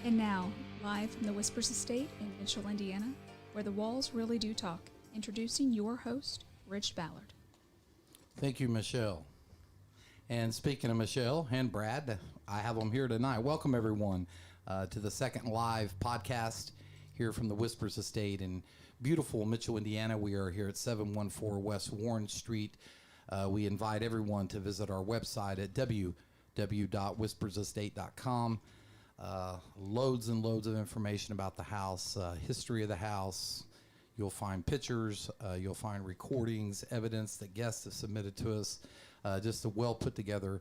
And now, live from the Whispers Estate in Mitchell, Indiana, where the walls really do talk, introducing your host, Rich Ballard. Thank you, Michelle. And speaking of Michelle and Brad, I have them here tonight. Welcome, everyone, to the second live podcast here from the Whispers Estate in beautiful Mitchell, Indiana. We are here at 714 West Warren Street. We invite everyone to visit our website at www.whispersestate.com. Loads and loads of information about the house, history of the house. You'll find pictures, you'll find recordings, evidence that guests have submitted to us. Just a well put together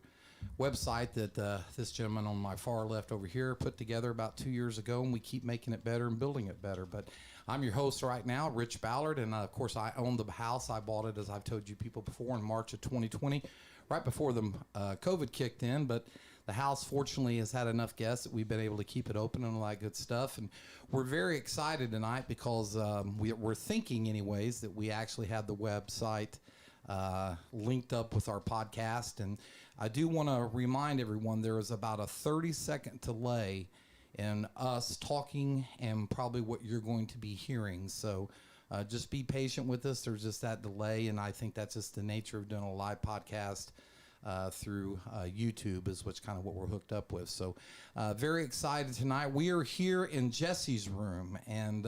website that this gentleman on my far left over here put together about 2 years ago, and we keep making it better and building it better. But I'm your host right now, Rich Ballard, and of course I own the house. I bought it, as I've told you people before, in March of 2020, right before the COVID kicked in. But the house, fortunately, has had enough guests that we've been able to keep it open and all that good stuff. And we're very excited tonight because we're thinking, anyways, that we actually have the website linked up with our podcast. And I do want to remind everyone there is about a 30-second delay in us talking and probably what you're going to be hearing. So just be patient with us. There's just that delay, and I think that's just the nature of doing a live podcast through YouTube is what's kind of what we're hooked up with. So very excited tonight. We are here in Jesse's room, and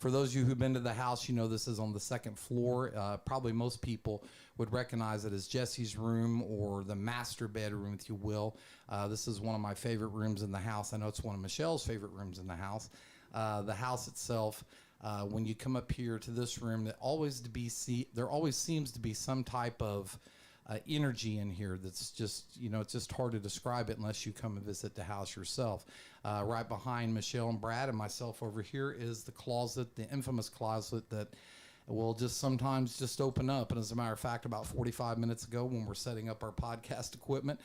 for those of you who've been to the house, you know this is on the second floor. Probably most people would recognize it as Jesse's room, or the master bedroom, if you will. This is one of my favorite rooms in the house. I know it's one of Michelle's favorite rooms in the house. The house itself, when you come up here to this room, there always seems to be some type of energy in here that's just, it's just hard to describe it unless you come and visit the house yourself. Right behind Michelle and Brad and myself over here is the closet, the infamous closet that will just sometimes just open up. And as a matter of fact, about 45 minutes ago when we're setting up our podcast equipment,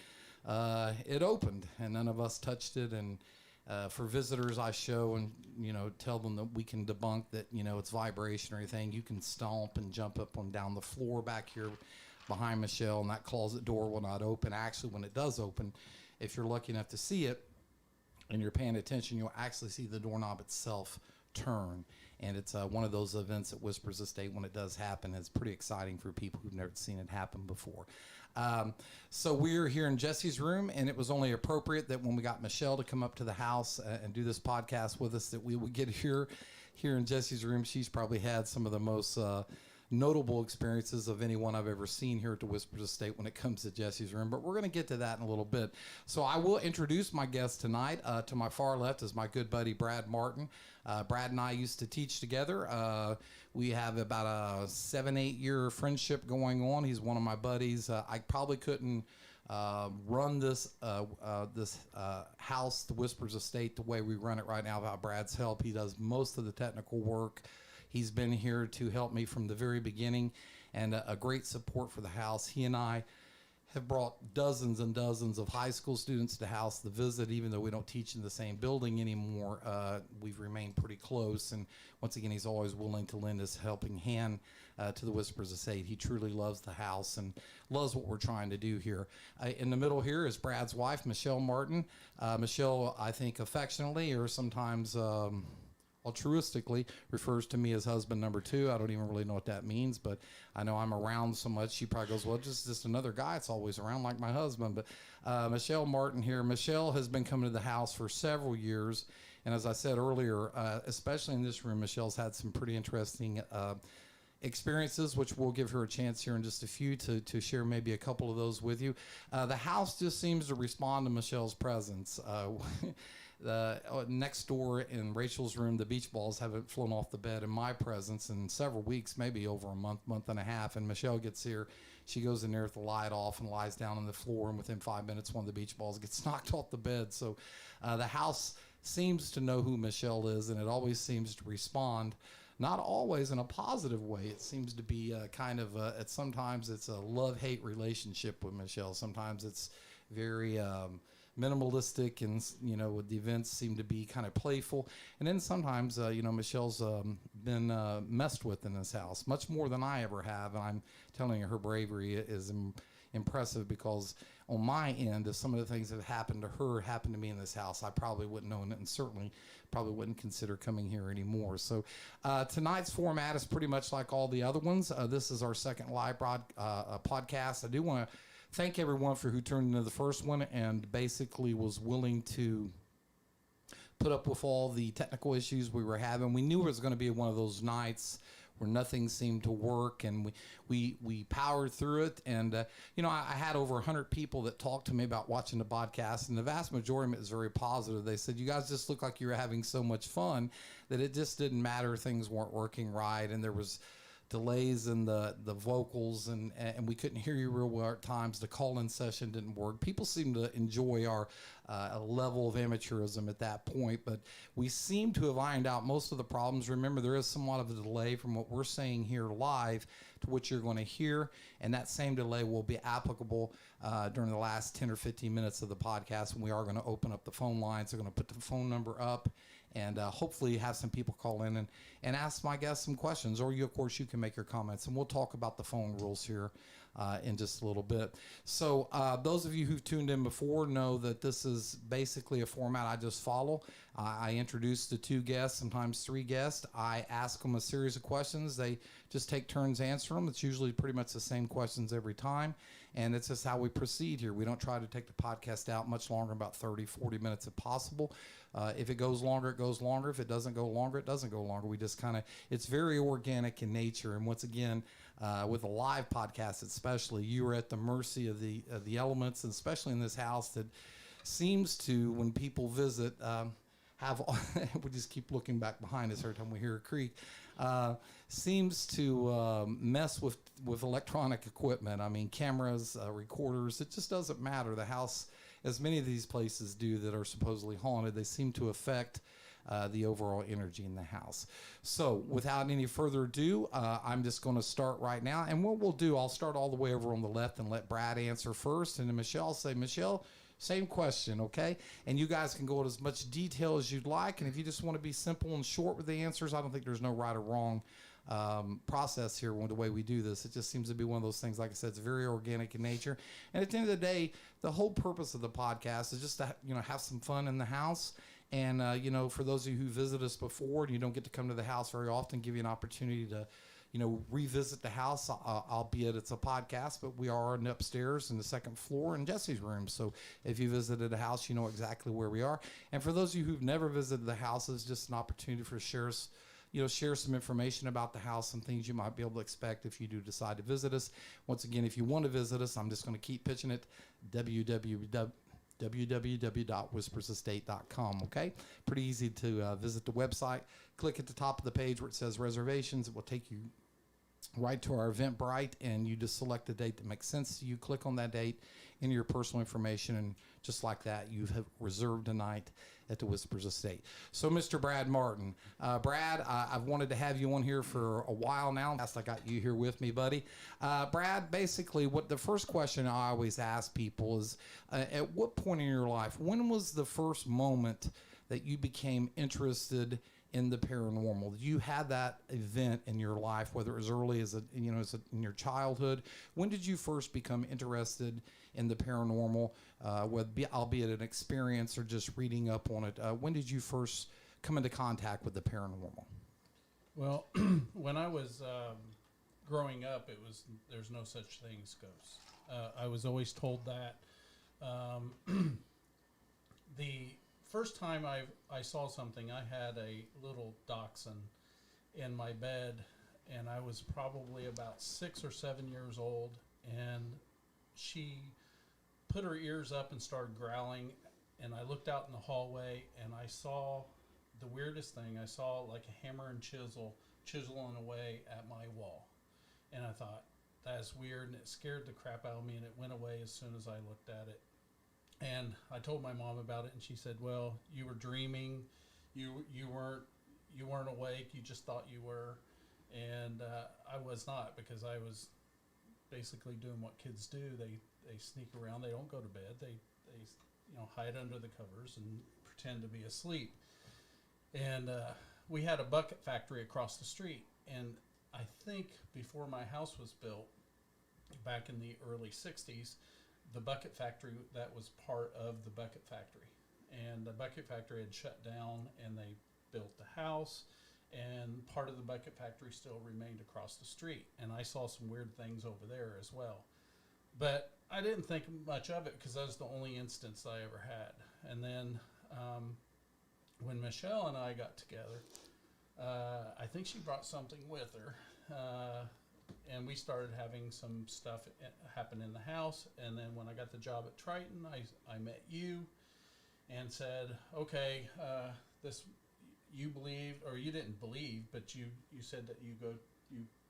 it opened and none of us touched it. And for visitors, I show and, tell them that we can debunk that, it's vibration or anything. You can stomp and jump up and down the floor back here behind Michelle, and that closet door will not open. Actually, when it does open, if you're lucky enough to see it and you're paying attention, you'll actually see the doorknob itself turn. And it's one of those events at Whispers Estate when it does happen. It's pretty exciting for people who've never seen it happen before. So we're here in Jesse's room, and it was only appropriate that when we got Michelle to come up to the house and do this podcast with us, that we would get here in Jesse's room. She's probably had some of the most notable experiences of anyone I've ever seen here at the Whispers Estate when it comes to Jesse's room, but we're going to get to that in a little bit. So I will introduce my guest tonight. To my far left is my good buddy Brad Martin. Brad and I used to teach together. We have about a 7-8 year friendship going on. He's one of my buddies. I probably couldn't run this house, the Whispers Estate, the way we run it right now without Brad's help. He does most of the technical work. He's been here to help me from the very beginning, and a great support for the house. He and I have brought dozens and dozens of high school students to the house to visit. Even though we don't teach in the same building anymore, we've remained pretty close. And once again, he's always willing to lend his helping hand to the Whispers Estate. He truly loves the house and loves what we're trying to do here. In the middle here is Brad's wife, Michelle Martin. Michelle, I think affectionately, or sometimes altruistically, refers to me as husband number 2. I don't even really know what that means, but I know I'm around so much. She probably goes, well, just another guy that's always around like my husband. But Michelle Martin here. Michelle has been coming to the house for several years. And as I said earlier, especially in this room, Michelle's had some pretty interesting experiences, which we'll give her a chance here in just a few to share maybe a couple of those with you. The house just seems to respond to Michelle's presence. Next door in Rachel's room, the beach balls haven't flown off the bed in my presence in several weeks, maybe over a month and a half. And Michelle gets here, she goes in there with the light off and lies down on the floor, and within 5 minutes, one of the beach balls gets knocked off the bed. So the house seems to know who Michelle is, and it always seems to respond. Not always in a positive way. It seems to be kind of sometimes it's a love-hate relationship with Michelle. Sometimes it's very minimalistic, and the events seem to be kind of playful. And then sometimes Michelle's been messed with in this house much more than I ever have. And I'm telling you, her bravery is impressive because on my end, if some of the things that happened to her happened to me in this house, I probably wouldn't know it, and certainly probably wouldn't consider coming here anymore. So tonight's format is pretty much like all the other ones. This is our second live podcast. I do want to thank everyone for who turned into the first one and basically was willing to put up with all the technical issues we were having. We knew it was going to be one of those nights where nothing seemed to work, and we powered through it. And you know, I had over 100 people that talked to me about watching the podcast, and the vast majority of it is very positive. They said, you guys just look like you were having so much fun that it just didn't matter, things weren't working right, and there was delays in the vocals, and we couldn't hear you real well at times. The call-in session didn't work. People seemed to enjoy our level of amateurism at that point, but we seem to have ironed out most of the problems. Remember, there is somewhat of a delay from what we're saying here live to what you're going to hear, and that same delay will be applicable during the last 10 or 15 minutes of the podcast, when we are going to open up the phone lines. They're going to put the phone number up, and hopefully have some people call in and ask my guests some questions, or you, of course, you can make your comments, and we'll talk about the phone rules here in just a little bit. So those of you who've tuned in before know that this is basically a format I just follow. I introduce the two guests, sometimes three guests. I ask them a series of questions. They just take turns answering them. It's usually pretty much the same questions every time, and it's just how we proceed here. We don't try to take the podcast out much longer, about 30, 40 minutes if possible. If it goes longer, it goes longer. If it doesn't go longer, it doesn't go longer. We just kind of, it's very organic in nature. And once again, with a live podcast especially, you are at the mercy of the elements, and especially in this house that seems to, when people visit, have, we just keep looking back behind us every time we hear a creak, seems to mess with electronic equipment. I mean, cameras, recorders, it just doesn't matter. The house, as many of these places do that are supposedly haunted, they seem to affect the overall energy in the house. So without any further ado, I'm just going to start right now. And what we'll do, I'll start all the way over on the left and let Brad answer first. And then Michelle say, Michelle, same question, okay? And you guys can go into as much detail as you'd like. And if you just want to be simple and short with the answers, I don't think there's no right or wrong process here with the way we do this. It just seems to be one of those things, like I said, it's very organic in nature. And at the end of the day, the whole purpose of the podcast is just to, you know, have some fun in the house. And, you know, for those of you who visit us before and you don't get to come to the house very often, give you an opportunity to, you know, revisit the house, albeit it's a podcast, but we are upstairs in the second floor in Jesse's room. So if you visited a house, you know exactly where we are. And for those of you who've never visited the house, it's just an opportunity for share some information about the house, some things you might be able to expect if you do decide to visit us. Once again, if you want to visit us, I'm just going to keep pitching it, www.whispersestate.com, okay? Pretty easy to visit the website. Click at the top of the page where it says reservations. It will take you right to our Eventbrite, and you just select a date that makes sense to you. Click on that date, enter your personal information, and just like that, you have reserved a night at the Whispers Estate. So, Mr. Brad Martin. Brad, I've wanted to have you on here for a while now. I got you here with me, buddy. Brad, basically, what the first question I always ask people is, at what point in your life, when was the first moment that you became interested in the paranormal? You had that event in your life, whether it was early in your childhood. When did you first become interested in the paranormal, albeit an experience or just reading up on it? When did you first come into contact with the paranormal? Well, when I was growing up, there's no such thing as ghosts. I was always told that. The first time I saw something, I had a little dachshund in my bed, and I was probably about 6 or 7 years old, and she put her ears up and started growling, and I looked out in the hallway, and I saw the weirdest thing. I saw like a hammer and chiseling away at my wall, and I thought, that's weird, and it scared the crap out of me, and it went away as soon as I looked at it. And I told my mom about it, and she said, well, you were dreaming, you weren't awake, you just thought you were. And I was not, because I was basically doing what kids do. They sneak around, they don't go to bed, they hide under the covers and pretend to be asleep. And we had a bucket factory across the street, and I think before my house was built, back in the early 60s, the bucket factory, that was part of the bucket factory. And the bucket factory had shut down, and they built the house, and part of the bucket factory still remained across the street. And I saw some weird things over there as well. But I didn't think much of it because that was the only instance I ever had. And then when Michelle and I got together, I think she brought something with her. And we started having some stuff happen in the house. And then when I got the job at Triton, I met you and said, okay, this, you believed, or you didn't believe, but you said that you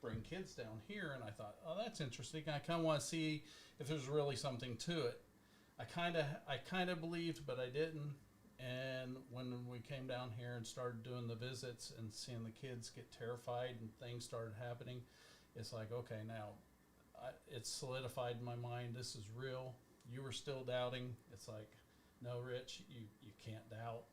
bring kids down here. And I thought, oh, that's interesting. I kind of want to see if there's really something to it. I kind of believed, but I didn't. And when we came down here and started doing the visits and seeing the kids get terrified and things started happening, it's like, okay, now it's solidified in my mind. This is real. You were still doubting. It's like, no, Rich, you can't doubt.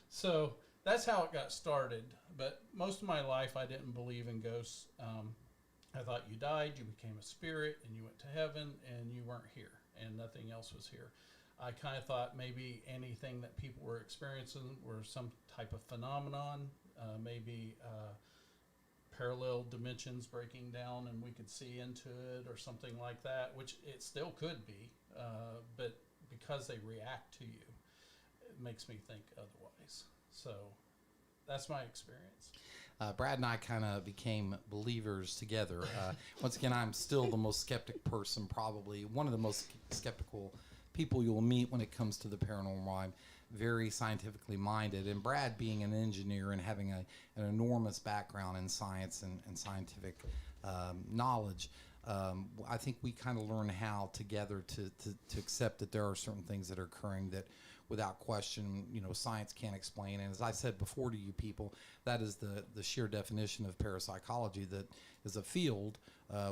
So that's how it got started. But most of my life, I didn't believe in ghosts. I thought you died, you became a spirit, and you went to heaven, and you weren't here, and nothing else was here. I kind of thought maybe anything that people were experiencing were some type of phenomenon, maybe parallel dimensions breaking down and we could see into it or something like that, which it still could be, but because they react to you, it makes me think otherwise. So that's my experience. Brad and I kind of became believers together. Once again, I'm still the most skeptic person, probably one of the most skeptical people you'll meet when it comes to the paranormal. I'm very scientifically minded, and Brad, being an engineer and having an enormous background in science and scientific knowledge, I think we kind of learn how together to accept that there are certain things that are occurring that without question, science can't explain. And as I said before to you people, that is the sheer definition of parapsychology, that is a field.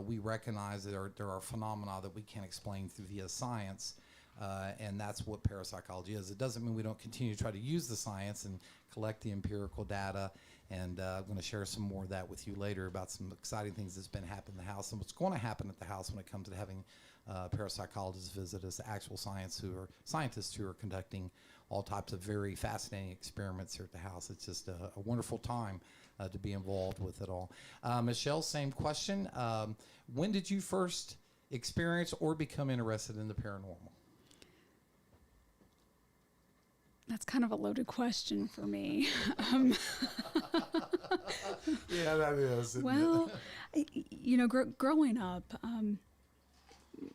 We recognize that there are phenomena that we can't explain via science. And that's what parapsychology is. It doesn't mean we don't continue to try to use the science and collect the empirical data. And I'm going to share some more of that with you later about some exciting things that's been happening in the house and what's going to happen at the house when it comes to having parapsychologists visit us, actual scientists who are conducting all types of very fascinating experiments here at the house. It's just a wonderful time to be involved with it all. Michelle, same question. When did you first experience or become interested in the paranormal? That's kind of a loaded question for me. Yeah, that is. Well, growing up,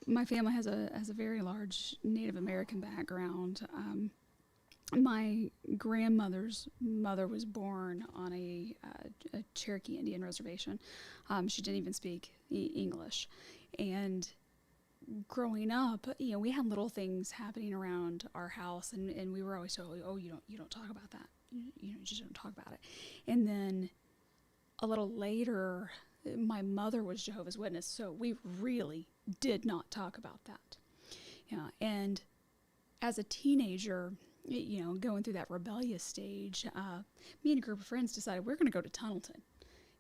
my family has a very large Native American background. My grandmother's mother was born on a Cherokee Indian reservation. She didn't even speak English, and growing up, we had little things happening around our house, and we were always told, "Oh, you don't talk about that. You just don't talk about it." And then a little later, my mother was Jehovah's Witness, so we really did not talk about that. And as a teenager, going through that rebellious stage, me and a group of friends decided we're going to go to Tunnelton.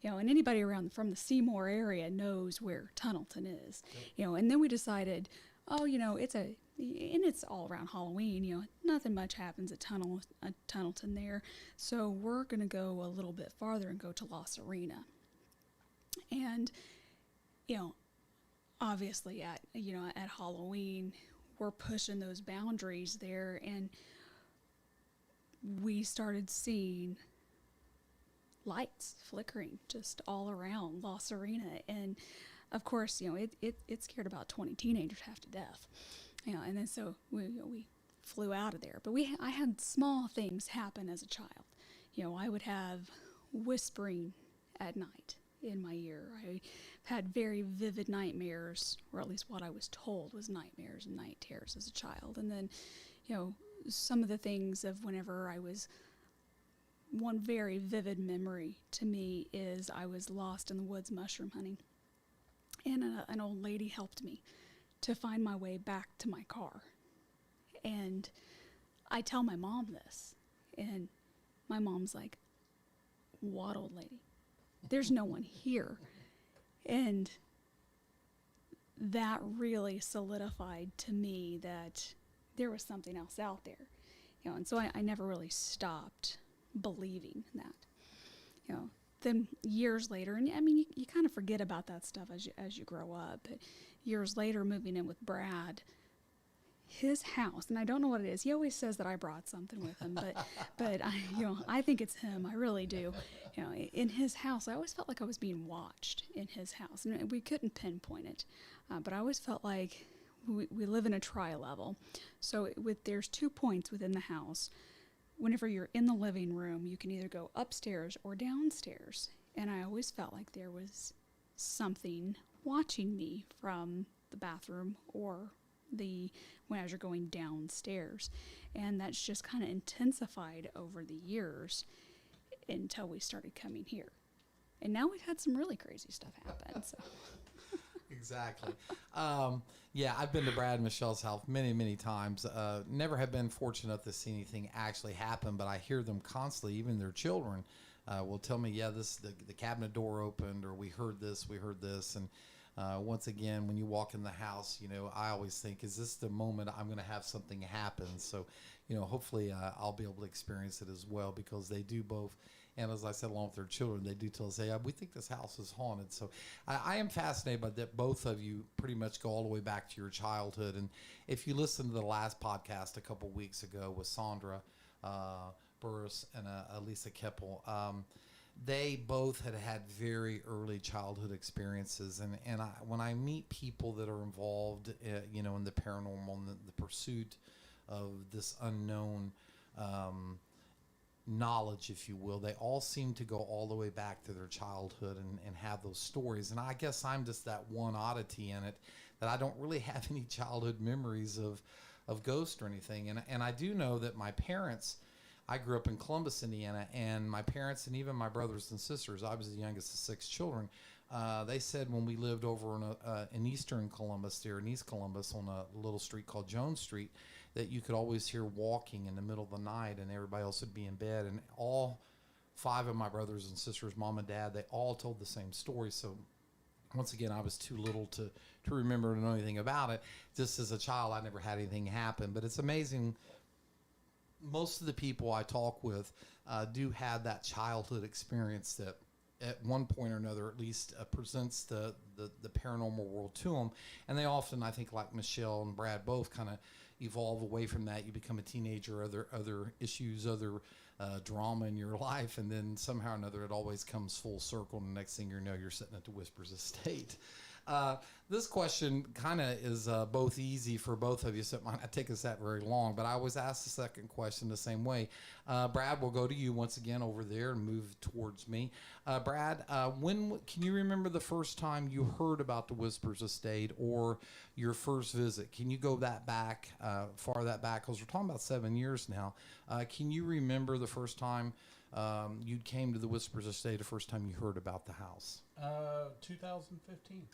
And anybody around from the Seymour area knows where Tunnelton is. Yep. And then we decided, it's all around Halloween. Nothing much happens at Tunnelton there, so we're gonna go a little bit farther and go to La Serena. And obviously at Halloween, we're pushing those boundaries there, and we started seeing lights flickering just all around La Serena, and of course, it scared about 20 teenagers half to death, and then so we flew out of there. But I had small things happen as a child. I would have whispering at night in my ear. I had very vivid nightmares, or at least what I was told was nightmares and night terrors as a child. And then, some of the things of whenever I was, one very vivid memory to me is I was lost in the woods mushroom hunting, and an old lady helped me to find my way back to my car. And I tell my mom this, and my mom's like, "What old lady? There's no one here." And that really solidified to me that there was something else out there. And so I never really stopped believing that. Then years later, and I mean, you kind of forget about that stuff as you grow up. But years later, moving in with Brad, his house, and I don't know what it is. He always says that I brought something with him, but I think it's him. I really do. In his house, I always felt like I was being watched in his house, and we couldn't pinpoint it. But I always felt like we live in a tri-level, so there's 2 points within the house. Whenever you're in the living room, you can either go upstairs or downstairs, and I always felt like there was something watching me from the bathroom or when as you're going downstairs. And that's just kind of intensified over the years until we started coming here. And now we've had some really crazy stuff happen. So Exactly. Yeah, I've been to Brad and Michelle's house many, many times. Never have been fortunate enough to see anything actually happen, but I hear them constantly. Even their children will tell me, yeah, the cabinet door opened, or we heard this. And once again, when you walk in the house, I always think, is this the moment I'm going to have something happen? So, hopefully I'll be able to experience it as well, because they do both. And as I said, along with their children, they do tell us, hey, we think this house is haunted. So I am fascinated by that. Both of you pretty much go all the way back to your childhood. And if you listen to the last podcast a couple weeks ago with Sandra Burris and Lisa Keppel, they both had very early childhood experiences. And when I meet people that are involved, in the paranormal and the pursuit of this unknown knowledge, if you will, they all seem to go all the way back to their childhood and have those stories. And I guess I'm just that one oddity in it, that I don't really have any childhood memories of ghosts or anything. And I do know that my parents, I grew up in Columbus, Indiana, and my parents and even my brothers and sisters, I was the youngest of 6 children, they said when we lived over in eastern Columbus, there in East Columbus, on a little street called Jones Street, that you could always hear walking in the middle of the night, and everybody else would be in bed. And all 5 of my brothers and sisters, mom and dad, they all told the same story. So once again, I was too little to remember or know anything about it. Just as a child, I never had anything happen. But it's amazing. Most of the people I talk with do have that childhood experience that at one point or another at least presents the paranormal world to them. And they often, I think, like Michelle and Brad both, kind of evolve away from that. You become a teenager, other issues, other drama in your life, and then somehow or another it always comes full circle, and the next thing you know, you're sitting at the Whispers Estate. This question kind of is both easy for both of you, so it might not take us that very long, but I always ask the second question the same way. Brad, we'll go to you once again over there and move towards me. Brad, when can you remember the first time you heard about the Whispers Estate or your first visit? Can you go that back, far that back? Because we're talking about 7 years now. Can you remember the first time you came to the Whispers Estate, the first time you heard about the house? 2015.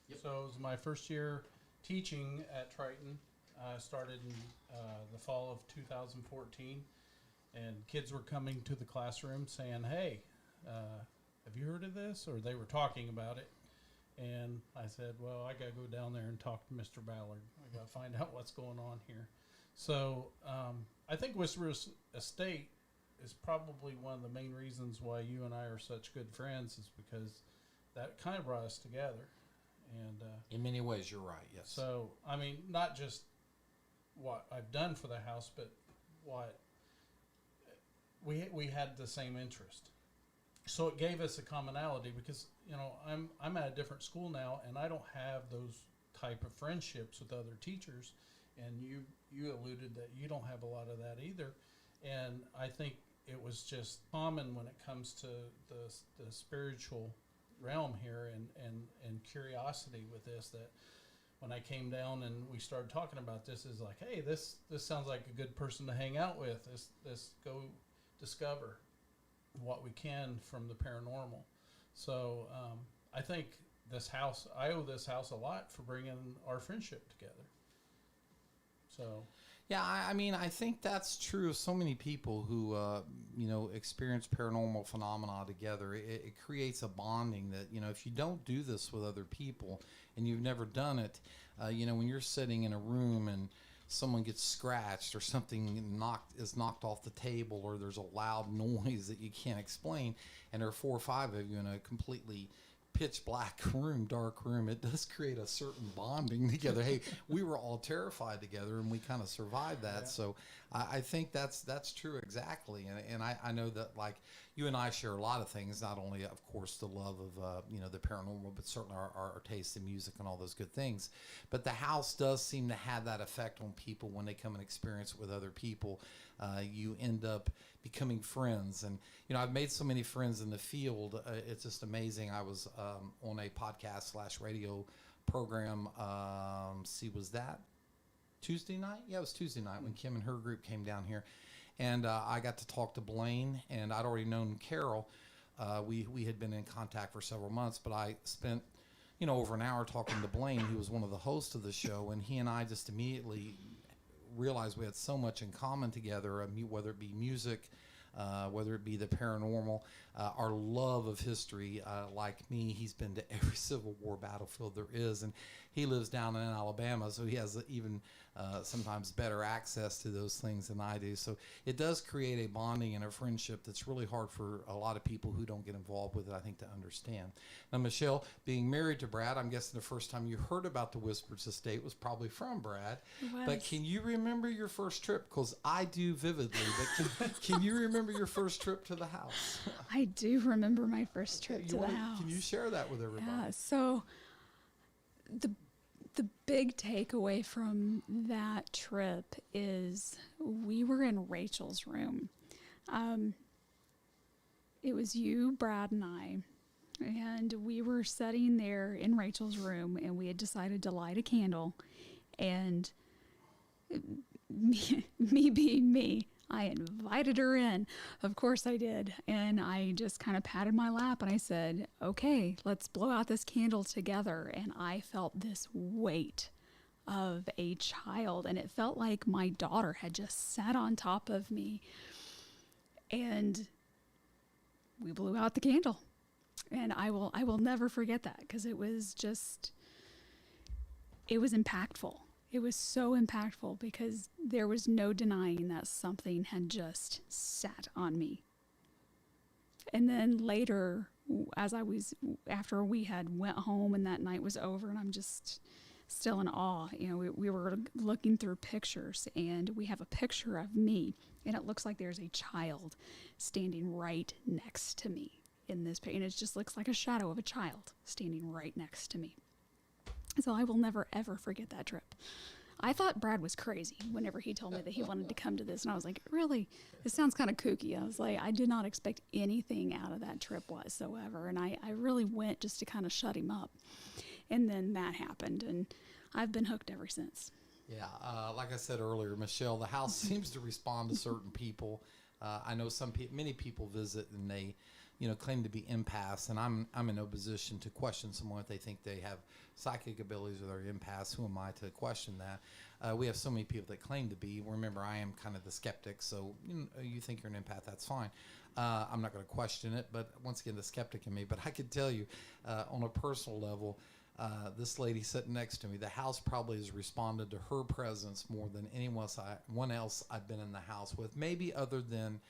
Yep. So it was my first year teaching at Triton. I started in the fall of 2014, and kids were coming to the classroom saying, hey, have you heard of this? Or they were talking about it. And I said, well, I got to go down there and talk to Mr. Ballard. I got to find out what's going on here. So I think Whispers Estate is probably one of the main reasons why you and I are such good friends, is because that kind of brought us together. And in many ways, you're right, yes. So, I mean, not just what I've done for the house, but what we had the same interest. So it gave us a commonality, because, I'm at a different school now, and I don't have those type of friendships with other teachers. And you alluded that you don't have a lot of that either. And I think it was just common when it comes to the spiritual realm here and curiosity with this, that when I came down and we started talking about this, is like, hey, this sounds like a good person to hang out with. Let's go discover what we can from the paranormal. So I think I owe this house a lot for bringing our friendship together. So Yeah, I mean, I think that's true of so many people who, experience paranormal phenomena together. It creates a bonding that, if you don't do this with other people and you've never done it, when you're sitting in a room and someone gets scratched or something is knocked off the table, or there's a loud noise that you can't explain, and there are 4 or 5 of you in a completely pitch black room, dark room, it does create a certain bonding together. Hey, we were all terrified together and we kind of survived that. Yeah. So I think that's true exactly. And I know that, like, you and I share a lot of things, not only, of course, the love of, the paranormal, but certainly our taste in music and all those good things. But the house does seem to have that effect on people when they come and experience it with other people. You end up becoming friends. And, I've made so many friends in the field. It's just amazing. I was on a podcast / radio program. Was that Tuesday night? Yeah, it was Tuesday night when Kim and her group came down here. And I got to talk to Blaine, and I'd already known Carol. We had been in contact for several months, but I spent, over an hour talking to Blaine, who was one of the hosts of the show, and he and I just immediately realized we had so much in common together, whether it be music, whether it be the paranormal, our love of history. Like me, he's been to every Civil War battlefield there is, and he lives down in Alabama, so he has even sometimes better access to those things than I do. So it does create a bonding and a friendship that's really hard for a lot of people who don't get involved with it, I think, to understand. Now, Michelle, being married to Brad, I'm guessing the first time you heard about the Whispers Estate was probably from Brad. It was. But can you remember your first trip? Because I do vividly, but can you remember your first trip to the house? I do remember my first trip to the house. Can you share that with everybody? Yeah, so the big takeaway from that trip is we were in Rachel's room. It was you, Brad, and I, and we were sitting there in Rachel's room, and we had decided to light a candle, and me being me, I invited her in. Of course I did. And I just kind of patted my lap and I said, okay, let's blow out this candle together. And I felt this weight of a child, and it felt like my daughter had just sat on top of me. And we blew out the candle. And I will never forget that, because it was impactful. It was so impactful because there was no denying that something had just sat on me. And then later, after we had went home and that night was over, and I'm just still in awe, we were looking through pictures, and we have a picture of me, and it looks like there's a child standing right next to me in this picture, and it just looks like a shadow of a child standing right next to me. So I will never, ever forget that trip. I thought Brad was crazy whenever he told me that he wanted to come to this. And I was like, really? This sounds kind of kooky. I was like, I did not expect anything out of that trip whatsoever. And I really went just to kind of shut him up. And then that happened. And I've been hooked ever since. Yeah. Like I said earlier, Michelle, the house seems to respond to certain people. I know many people visit and they, claim to be empaths, and I'm in no position to question someone if they think they have psychic abilities or they're empaths. Who am I to question that? We have so many people that claim to be. Remember, I am kind of the skeptic, so you think you're an empath, that's fine. I'm not going to question it, but once again, the skeptic in me. But I could tell you, on a personal level, this lady sitting next to me, the house probably has responded to her presence more than anyone else I've been in the house with, maybe other than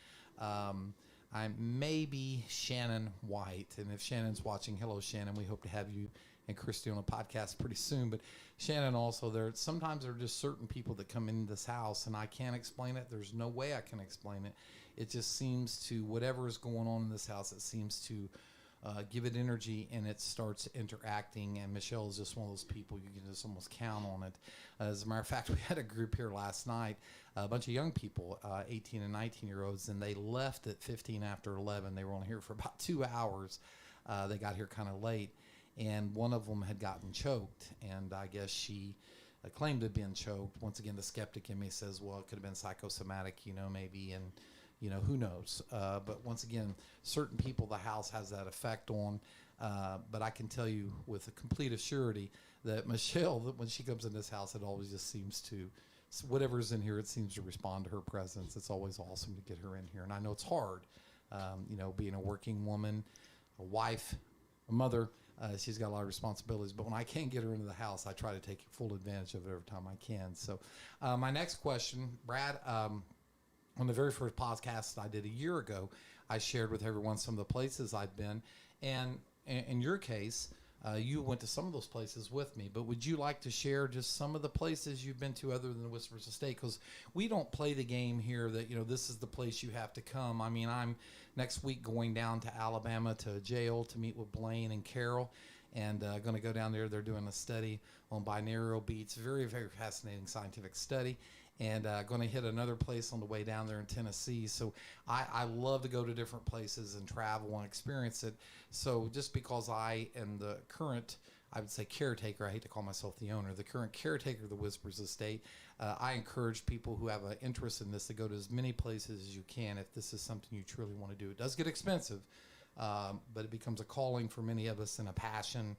I'm maybe Shannon White. And if Shannon's watching, hello, Shannon. We hope to have you and Christy on a podcast pretty soon. But Shannon also, sometimes there are just certain people that come into this house, and I can't explain it. There's no way I can explain it. It just seems to, whatever is going on in this house, it seems to give it energy, and it starts interacting. And Michelle is just one of those people you can just almost count on it. As a matter of fact, we had a group here last night, a bunch of young people, 18 and 19-year-olds, and they left at 15 after 11. They were only here for about 2 hours. They got here kind of late, and one of them had gotten choked, and I guess she claimed to have been choked. Once again, the skeptic in me says, well, it could have been psychosomatic, maybe, and who knows? But once again, certain people the house has that effect on. But I can tell you with a complete assurity that Michelle, when she comes in this house, it always just seems to whatever's in here, it seems to respond to her presence. It's always awesome to get her in here. And I know it's hard, being a working woman, a wife, a mother. She's got a lot of responsibilities, but when I can get her into the house, I try to take full advantage of it every time I can. So my next question, Brad, on the very first podcast I did a year ago, I shared with everyone some of the places I'd been. And in your case, you went to some of those places with me, but would you like to share just some of the places you've been to other than the Whispers Estate? Because we don't play the game here that, this is the place you have to come. I mean, I'm next week going down to Alabama to a jail to meet with Blaine and Carol, and going to go down there. They're doing a study on binaural beats, very, very fascinating scientific study, and going to hit another place on the way down there in Tennessee. So I love to go to different places and travel and experience it. So just because I am the current, I would say caretaker, I hate to call myself the owner, the current caretaker of the Whispers Estate, I encourage people who have an interest in this to go to as many places as you can if this is something you truly want to do. It does get expensive, but it becomes a calling for many of us and a passion.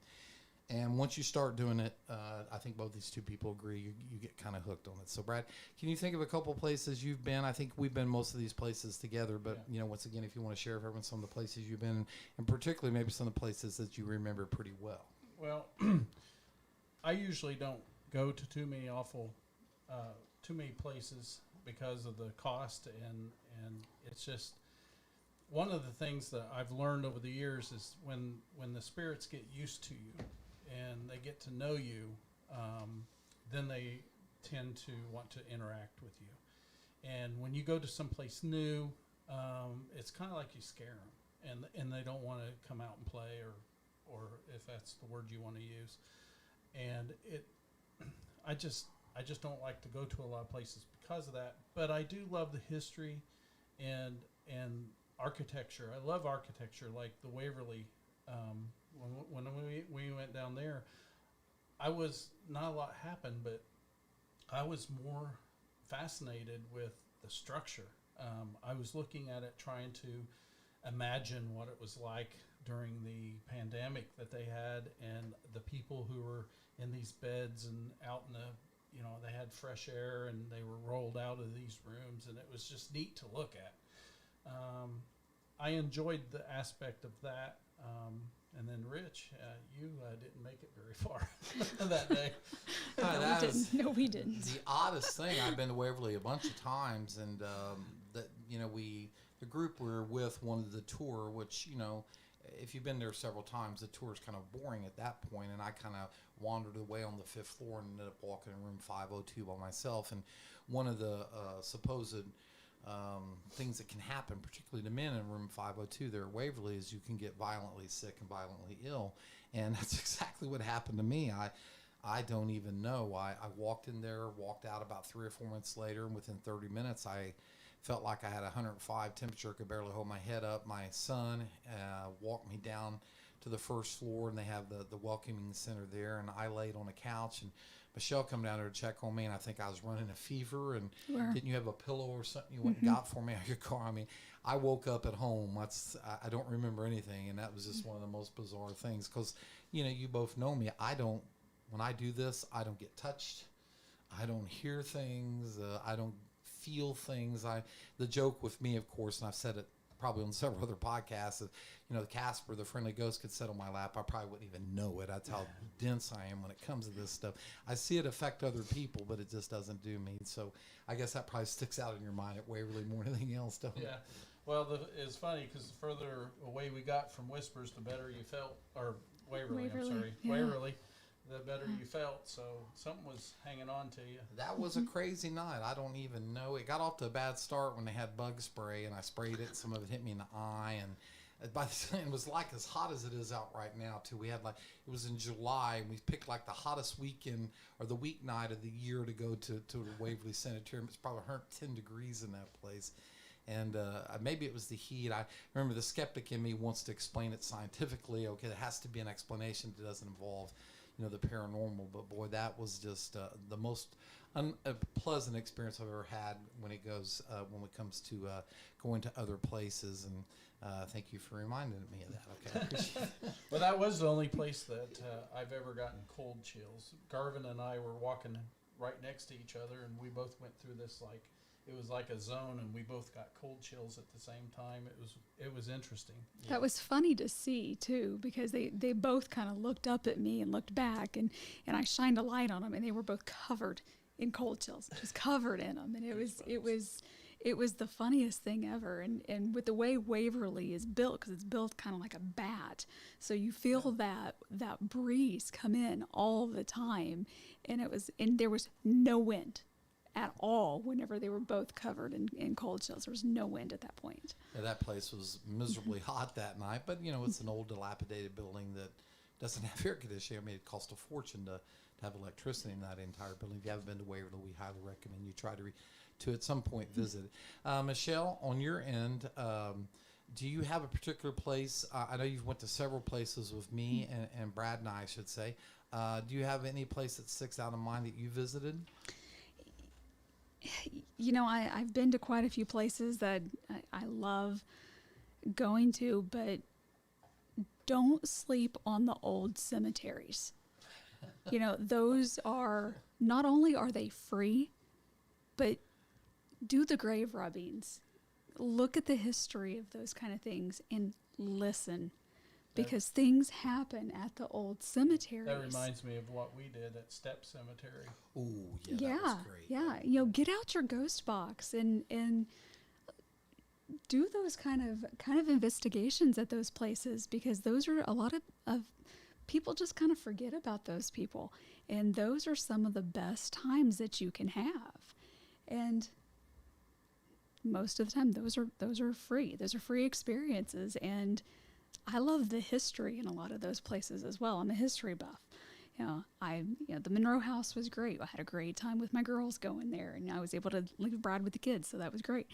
And once you start doing it, I think both these two people agree, you get kind of hooked on it. So, Brad, can you think of a couple places you've been? I think we've been most of these places together, but, once again, if you want to share with everyone some of the places you've been, and particularly maybe some of the places that you remember pretty well. Well, I usually don't go to too many places because of the cost, and it's just one of the things that I've learned over the years is when the spirits get used to you and they get to know you, then they tend to want to interact with you. And when you go to someplace new, it's kind of like you scare them, and they don't want to come out and play, or if that's the word you want to use. And I just don't like to go to a lot of places because of that. But I do love the history and architecture. I love architecture, like the Waverly. When we went down there, I was not a lot happened, but I was more fascinated with the structure. I was looking at it, trying to imagine what it was like during the pandemic that they had, and the people who were in these beds and out in the, they had fresh air and they were rolled out of these rooms, and it was just neat to look at. I enjoyed the aspect of that. And then Rich, you didn't make it very far that day. No, we didn't. The oddest thing, I've been to Waverly a bunch of times, and the group we were with wanted the tour, which, if you've been there several times, the tour is kind of boring at that point, and I kind of wandered away on the 5th floor and ended up walking in room 502 by myself. And one of the supposed things that can happen, particularly to men in room 502 there at Waverly, is you can get violently sick and violently ill. And that's exactly what happened to me. I don't even know. I walked in there, walked out about 3 or 4 minutes later, and within 30 minutes I felt like I had 105 temperature, could barely hold my head up. My son walked me down to the 1st floor, and they have the welcoming center there, and I laid on a couch, and Michelle come down there to check on me, and I think I was running a fever, and didn't you have a pillow or something you went and got for me out of your car? I mean, I woke up at home. I don't remember anything, and that was just one of the most bizarre things, because, you both know me. When I do this, I don't get touched. I don't hear things. I don't feel things. The joke with me, of course, and I've said it probably on several other podcasts, is, Casper, the friendly ghost, could sit on my lap. I probably wouldn't even know it. That's how dense I am when it comes to this stuff. I see it affect other people, but it just doesn't do me. So I guess that probably sticks out in your mind at Waverly more than anything else, don't it? Yeah. Well, it's funny because the further away we got from Whispers, the better you felt, or Waverly. I'm sorry, yeah. Waverly. The better you felt, so something was hanging on to you. That was a crazy night. I don't even know. It got off to a bad start when they had bug spray, and I sprayed it. Some of it hit me in the eye, and by the time it was like as hot as it is out right now, too. We had it was in July, and we picked the hottest weekend or the weeknight of the year to go to the Waverly Sanitarium. It's probably 110 degrees in that place. And maybe it was the heat. I remember the skeptic in me wants to explain it scientifically. Okay, there has to be an explanation that doesn't involve the paranormal, but boy, that was just the most unpleasant experience I've ever had when it comes to going to other places. And thank you for reminding me of that. Okay, I appreciate it. Well, that was the only place that I've ever gotten cold chills. Garvin and I were walking right next to each other, and we both went through this it was like a zone, and we both got cold chills at the same time. It was interesting. That was funny to see too, because they both kind of looked up at me and looked back, and I shined a light on them, and they were both covered in cold chills, just covered in them, and it was the funniest thing ever. And with the way Waverly is built, because it's built kind of like a bat, so you feel that breeze come in all the time, and there was no wind at all whenever they were both covered in cold chills. There was no wind at that point. Yeah, that place was miserably hot that night, but it's an old dilapidated building that doesn't have air conditioning. I mean, it cost a fortune to have electricity in that entire building. If you haven't been to Waverly, we highly recommend you try to at some point visit. Michelle, on your end, do you have a particular place? I know you've went to several places with me and Brad and I should say. Do you have any place that sticks out in mind that you visited? I've been to quite a few places that I love going to, but don't sleep on the old cemeteries. Those are, not only are they free, but do the grave rubbings. Look at the history of those kind of things and listen, because things happen at the old cemeteries. That reminds me of what we did at Step Cemetery. Ooh, yeah, that was great. Yeah. Get out your ghost box and do those kind of investigations at those places, because those are a lot of people just kind of forget about those people, and those are some of the best times that you can have. And most of the time those are free. Those are free experiences, and I love the history in a lot of those places as well. I'm a history buff. The Monroe House was great. I had a great time with my girls going there, and I was able to leave Brad with the kids, so that was great.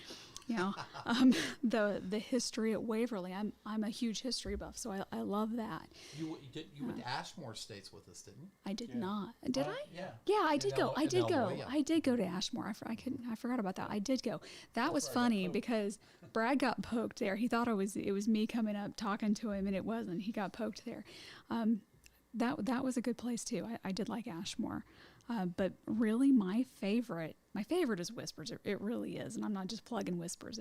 The history at Waverly. I'm a huge history buff, so I love that. You went to Ashmore Estates with us, didn't you? I did not. Did I? Yeah. Yeah, I did go. I did go. Illinois, yeah. I did go to Ashmore. I forgot about that. I did go. That was funny because Brad got poked there. He thought it was me coming up talking to him, and it wasn't. He got poked there. That was a good place too. I did like Ashmore, but really my favorite is Whispers. It really is, and I'm not just plugging Whispers.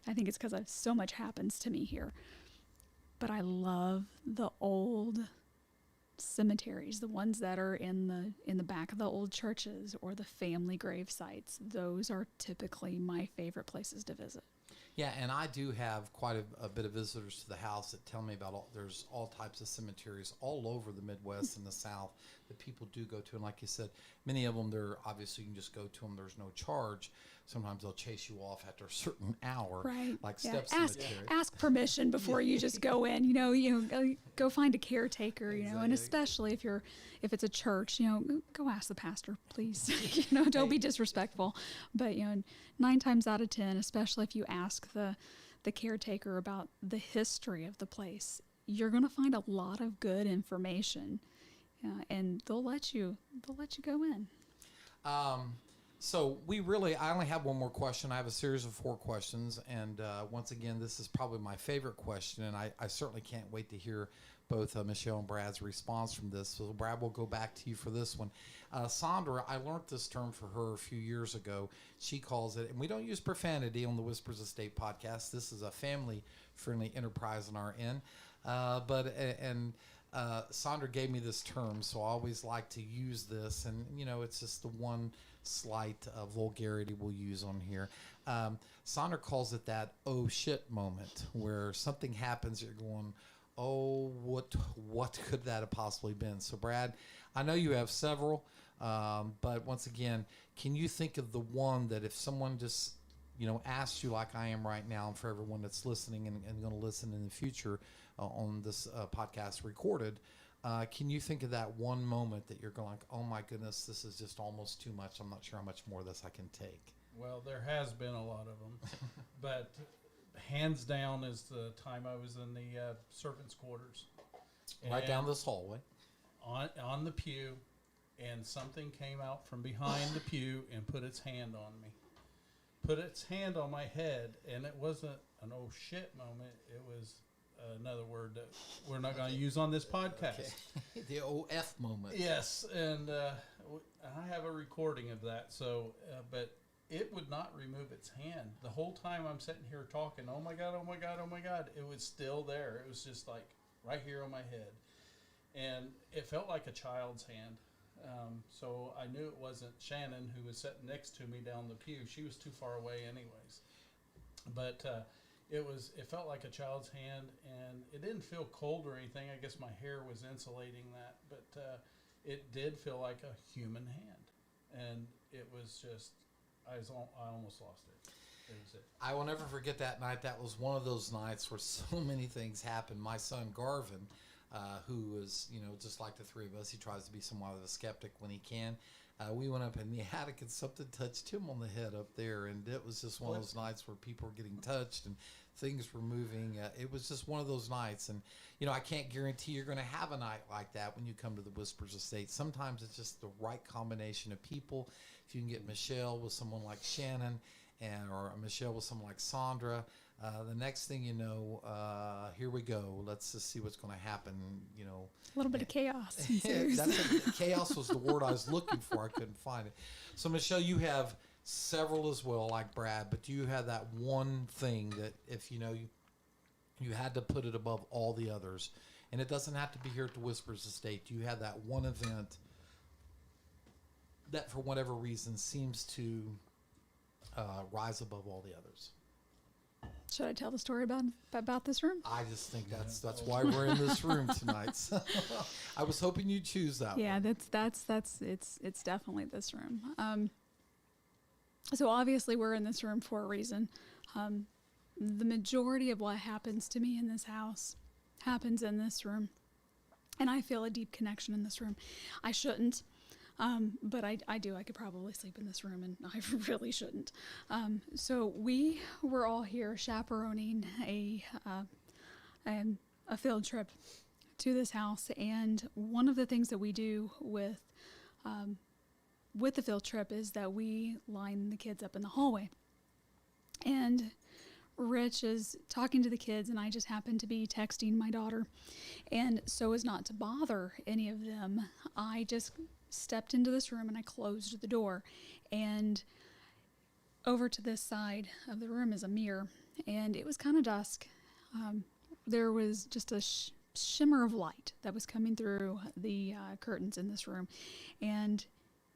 I think it's because so much happens to me here. But I love the old cemeteries, the ones that are in the back of the old churches or the family grave sites. Those are typically my favorite places to visit. Yeah, and I do have quite a bit of visitors to the house that tell me about there's all types of cemeteries all over the Midwest and the South that people do go to. And like you said, many of them, obviously you can just go to them. There's no charge. Sometimes they'll chase you off after a certain hour, right? Like yeah. Step Cemetery. Ask permission before you just go in. Go find a careraker. And especially if it's a church, go ask the pastor, please. Don't be disrespectful. But 9 times out of 10, especially if you ask the caretaker about the history of the place, you're going to find a lot of good information, and they'll let you go in. So I only have one more question. I have a series of 4 questions, and once again, this is probably my favorite question, and I certainly can't wait to hear both Michelle and Brad's response from this. So Brad, we'll go back to you for this one. Sandra, I learned this term for her a few years ago. She calls it, and we don't use profanity on the Whispers Estate podcast. This is a family-friendly enterprise on our end. Sandra gave me this term, so I always like to use this, and it's just the one slight vulgarity we'll use on here. Sandra calls it that "oh shit" moment, where something happens, you're going, oh, what could that have possibly been? So Brad, I know you have several, but once again, can you think of the one that if someone just asked you like I am right now, and for everyone that's listening and going to listen in the future on this podcast recorded, can you think of that one moment that you're going like, oh my goodness, this is just almost too much. I'm not sure how much more of this I can take. Well, there has been a lot of them, but hands down is the time I was in the servants' quarters. Right down this hallway. On the pew, and something came out from behind the pew and put its hand on me. Put its hand on my head, and it wasn't an oh shit moment. It was another word that we're not going to use on this podcast. Okay. The old F moment. Yes, and I have a recording of that. So, but it would not remove its hand. The whole time I'm sitting here talking, oh my God, oh my God, oh my God, it was still there. It was just like right here on my head. And it felt like a child's hand. So I knew it wasn't Shannon, who was sitting next to me down the pew. She was too far away anyways. But it felt like a child's hand, and it didn't feel cold or anything. I guess my hair was insulating that. But it did feel like a human hand. And it was just, I almost lost it. It was it. I will never forget that night. That was one of those nights where so many things happened. My son Garvin, who was, just like the three of us, he tries to be somewhat of a skeptic when he can. We went up in the attic and something touched him on the head up there, and it was just one of those nights where people were getting touched and things were moving. It was just one of those nights, and I can't guarantee you're going to have a night like that when you come to the Whispers Estate. Sometimes it's just the right combination of people. If you can get Michelle with someone like Shannon, or Michelle with someone like Sandra, the next thing you know, here we go. Let's just see what's going to happen. A little bit of chaos. Chaos was the word I was looking for. I couldn't find it. So Michelle, you have several as well, like Brad. But do you have that one thing that if you had to put it above all the others, and it doesn't have to be here at the Whispers Estate? Do you have that one event that, for whatever reason, seems to rise above all the others? Should I tell the story about this room? I just think that's why we're in this room tonight. So I was hoping you'd choose that. Yeah, one. it's definitely this room. So obviously we're in this room for a reason. The majority of what happens to me in this house happens in this room, and I feel a deep connection in this room. I shouldn't. But I do. I could probably sleep in this room, and I really shouldn't. So we were all here chaperoning a field trip to this house, and one of the things that we do with the field trip is that we line the kids up in the hallway. And Rich is talking to the kids, and I just happen to be texting my daughter. And so as not to bother any of them, I just stepped into this room and I closed the door. And over to this side of the room is a mirror, and it was kind of dusk. There was just a shimmer of light that was coming through the curtains in this room. And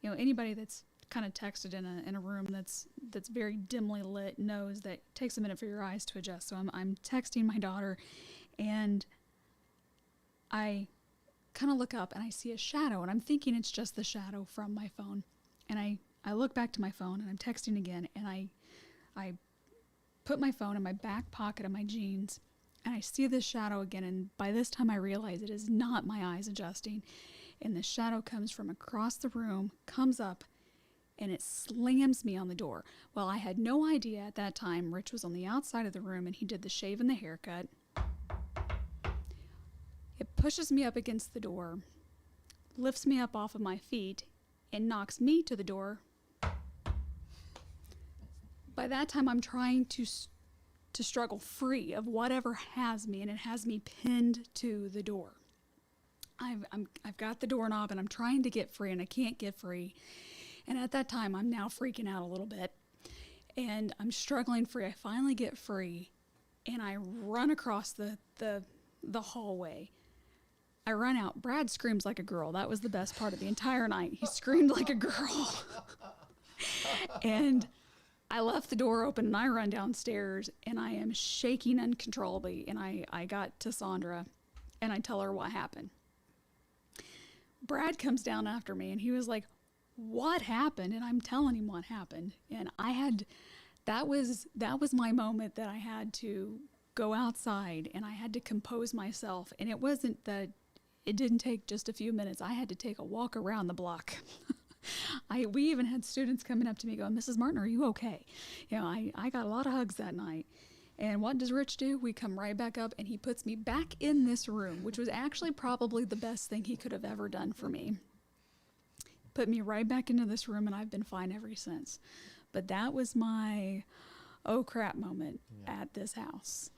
anybody that's kind of texted in a room that's very dimly lit knows that it takes a minute for your eyes to adjust. So I'm texting my daughter, and I kind of look up and I see a shadow, and I'm thinking it's just the shadow from my phone. And I look back to my phone and I'm texting again, and I put my phone in my back pocket of my jeans, and I see this shadow again, and by this time I realize it is not my eyes adjusting, and the shadow comes from across the room, comes up, and it slams me on the door. Well, I had no idea at that time Rich was on the outside of the room, and he did the shave and the haircut. It pushes me up against the door, lifts me up off of my feet, and knocks me to the door. By that time, I'm trying to struggle free of whatever has me, and it has me pinned to the door. I've got the doorknob, and I'm trying to get free, and I can't get free. And at that time, I'm now freaking out a little bit, and I'm struggling free. I finally get free, and I run across the hallway. I run out. Brad screams like a girl. That was the best part of the entire night. He screamed like a girl. And I left the door open, and I run downstairs, and I am shaking uncontrollably. And I got to Sandra, and I tell her what happened. Brad comes down after me, and he was like, "What happened?" And I'm telling him what happened. And that was my moment that I had to go outside, and I had to compose myself. And it didn't take just a few minutes. I had to take a walk around the block. We even had students coming up to me going, "Mrs. Martin, are you okay?" I got a lot of hugs that night. And what does Rich do? We come right back up, and he puts me back in this room, which was actually probably the best thing he could have ever done for me. Put me right back into this room, and I've been fine ever since. But that was my oh crap moment at this house.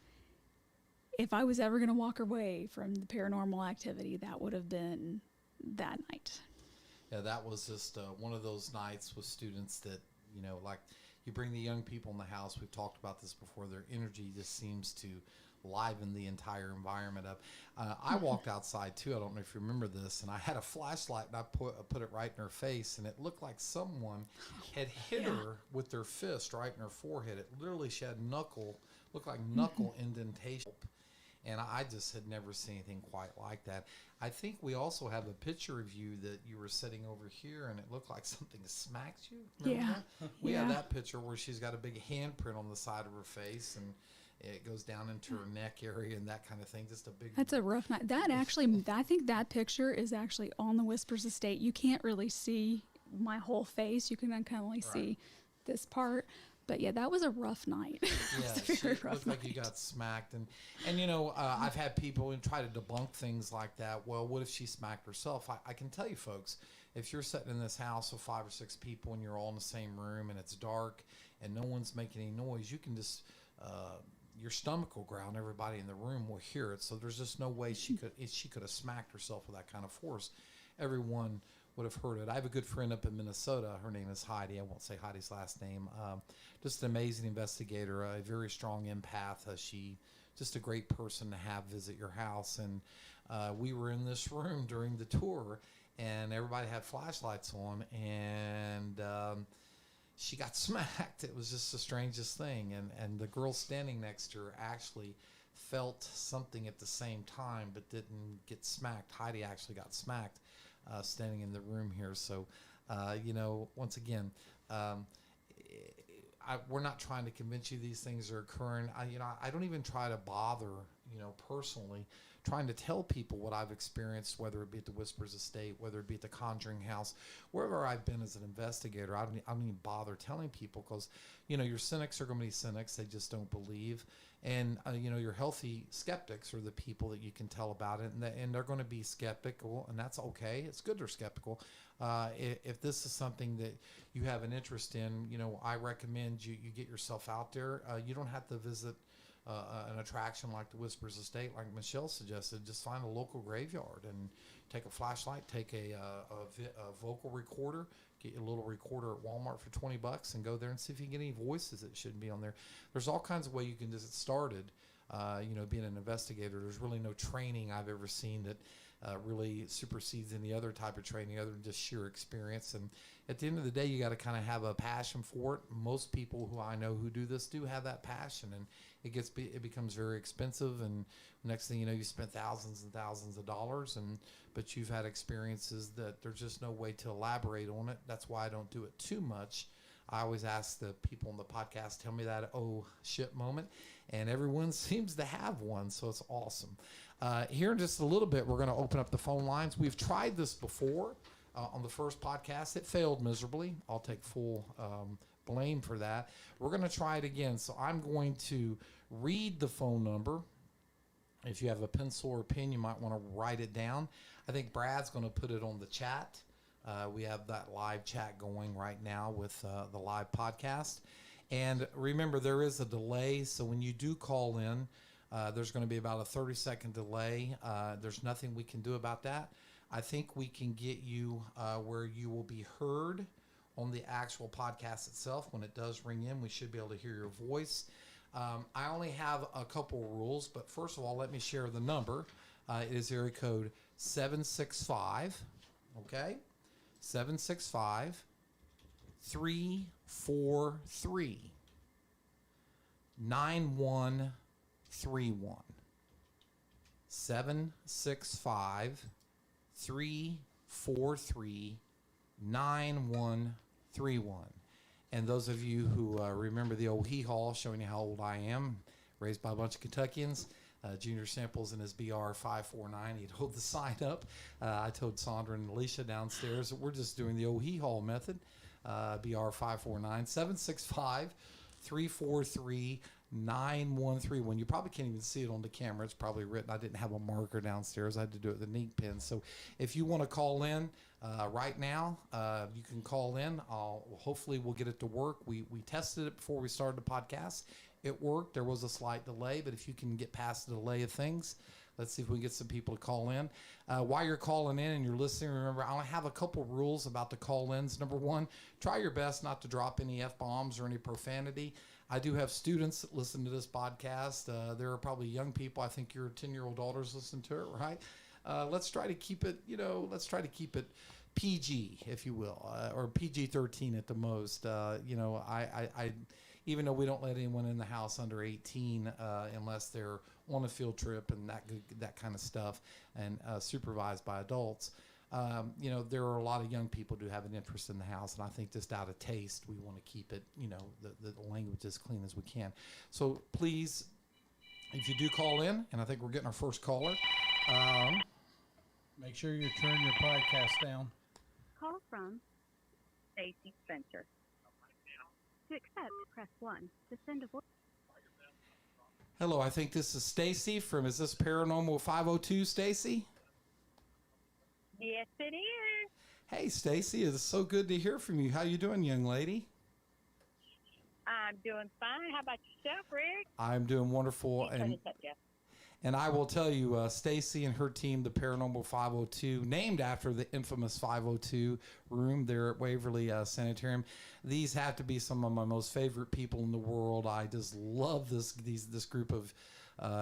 if I was ever going to walk away from the paranormal activity, that would have been that night. Yeah, that was just one of those nights with students that, you know, like you bring the young people in the house. We've talked about this before. Their energy just seems to liven the entire environment up. I walked outside too. I don't know if you remember this, and I had a flashlight and I put it right in her face, and it looked like someone had hit her with their fist right in her forehead. It literally, she had looked like knuckle indentation. And I just had never seen anything quite like that. I think we also have a picture of you that you were sitting over here, and it looked like something smacked you. Remember that? We have that picture where she's got a big handprint on the side of her face, and it goes down into her neck area and that kind of thing. Just a big. That's a rough night. That actually, I think that picture is actually on the Whispers estate. You can't really see my whole face. You can kind of only see this part. But yeah, that was a rough night. Yeah, it looked like you got smacked, and you know, I've had people try to debunk things like that. Well, what if she smacked herself? I can tell you, folks, if you're sitting in this house with 5 or 6 people and you're all in the same room and it's dark and no one's making any noise, you can just your stomach will growl and everybody in the room will hear it. So there's just no way she could have smacked herself with that kind of force. Everyone would have heard it. I have a good friend up in Minnesota. Her name is Heidi. I won't say Heidi's last name. Just an amazing investigator, a very strong empath. She just a great person to have visit your house. And we were in this room during the tour, and everybody had flashlights on, and she got smacked. It was just the strangest thing. And the girl standing next to her actually felt something at the same time, but didn't get smacked. Heidi actually got smacked. Standing in the room here. So, you know, once again, we're not trying to convince you these things are occurring. I don't even try to bother, personally, trying to tell people what I've experienced, whether it be at the Whispers Estate, whether it be at the Conjuring House, wherever I've been as an investigator. I don't even bother telling people because, your cynics are going to be cynics. They just don't believe. And, your healthy skeptics are the people that you can tell about it, and they're going to be skeptical, and that's okay. It's good they're skeptical. If this is something that you have an interest in, I recommend you get yourself out there. You don't have to visit an attraction like the Whispers Estate, like Michelle suggested. Just find a local graveyard and take a flashlight, take a vocal recorder, get your little recorder at Walmart for $20 and go there and see if you can get any voices that shouldn't be on there. There's all kinds of ways you can just get started. Being an investigator, there's really no training I've ever seen that really supersedes any other type of training other than just sheer experience. And at the end of the day, you got to kind of have a passion for it. Most people who I know who do this do have that passion, and it becomes very expensive. And next thing you know, you spent thousands and thousands of dollars, but you've had experiences that there's just no way to elaborate on it. That's why I don't do it too much. I always ask the people on the podcast, tell me that oh shit moment, and everyone seems to have one, so it's awesome. Here in just a little bit, we're going to open up the phone lines. We've tried this before on the first podcast. It failed miserably. I'll take full blame for that. We're going to try it again, so I'm going to read the phone number. If you have a pencil or pen, you might want to write it down. I think Brad's going to put it on the chat. We have that live chat going right now with the live podcast. And remember, there is a delay, so when you do call in, there's going to be about a 30-second delay. There's nothing we can do about that. I think we can get you where you will be heard on the actual podcast itself. When it does ring in, we should be able to hear your voice. I only have a couple rules, but first of all, let me share the number. It is area code 765, okay? 765 343 9131. 765 343 9131. And those of you who remember the old hee-haw, showing you how old I am, raised by a bunch of Kentuckians, Junior Samples in his BR 549, he'd hold the sign up. I told Sandra and Alicia downstairs that we're just doing the old hee-haw method. BR 549 765 343 9131. You probably can't even see it on the camera. It's probably written. I didn't have a marker downstairs. I had to do it with a ink pen. So if you want to call in right now, you can call in. Hopefully we'll get it to work. We tested it before we started the podcast. it worked. There was a slight delay, but if you can get past the delay of things, let's see if we can get some people to call in. While you're calling in and you're listening, remember, I have a couple rules about the call-ins. Number one, try your best not to drop any F-bombs or any profanity. I do have students that listen to this podcast. There are probably young people. I think your 10-year-old daughters listen to it, right? Let's try to keep it, PG, if you will, or PG-13 at the most. I even though we don't let anyone in the house under 18 unless they're on a field trip and that kind of stuff, and supervised by adults. There are a lot of young people who have an interest in the house, and I think just out of taste, we want to keep it, the language as clean as we can. So please, if you do call in, and I think we're getting our first caller. Make sure you turn your podcast down. Call from Stacy Spencer. To accept, press 1. To send a voice. Hello, I think this is Stacy is this Paranormal 502, Stacy? Yes, it is. Hey, Stacy, it's so good to hear from you. How you doing, young lady? I'm doing fine. How about yourself, Rick? I'm doing wonderful. Turn this up, Jeff. And I will tell you, Stacy and her team, the Paranormal 502, named after the infamous 502 room there at Waverly Sanitarium. These have to be some of my most favorite people in the world. I just love this group of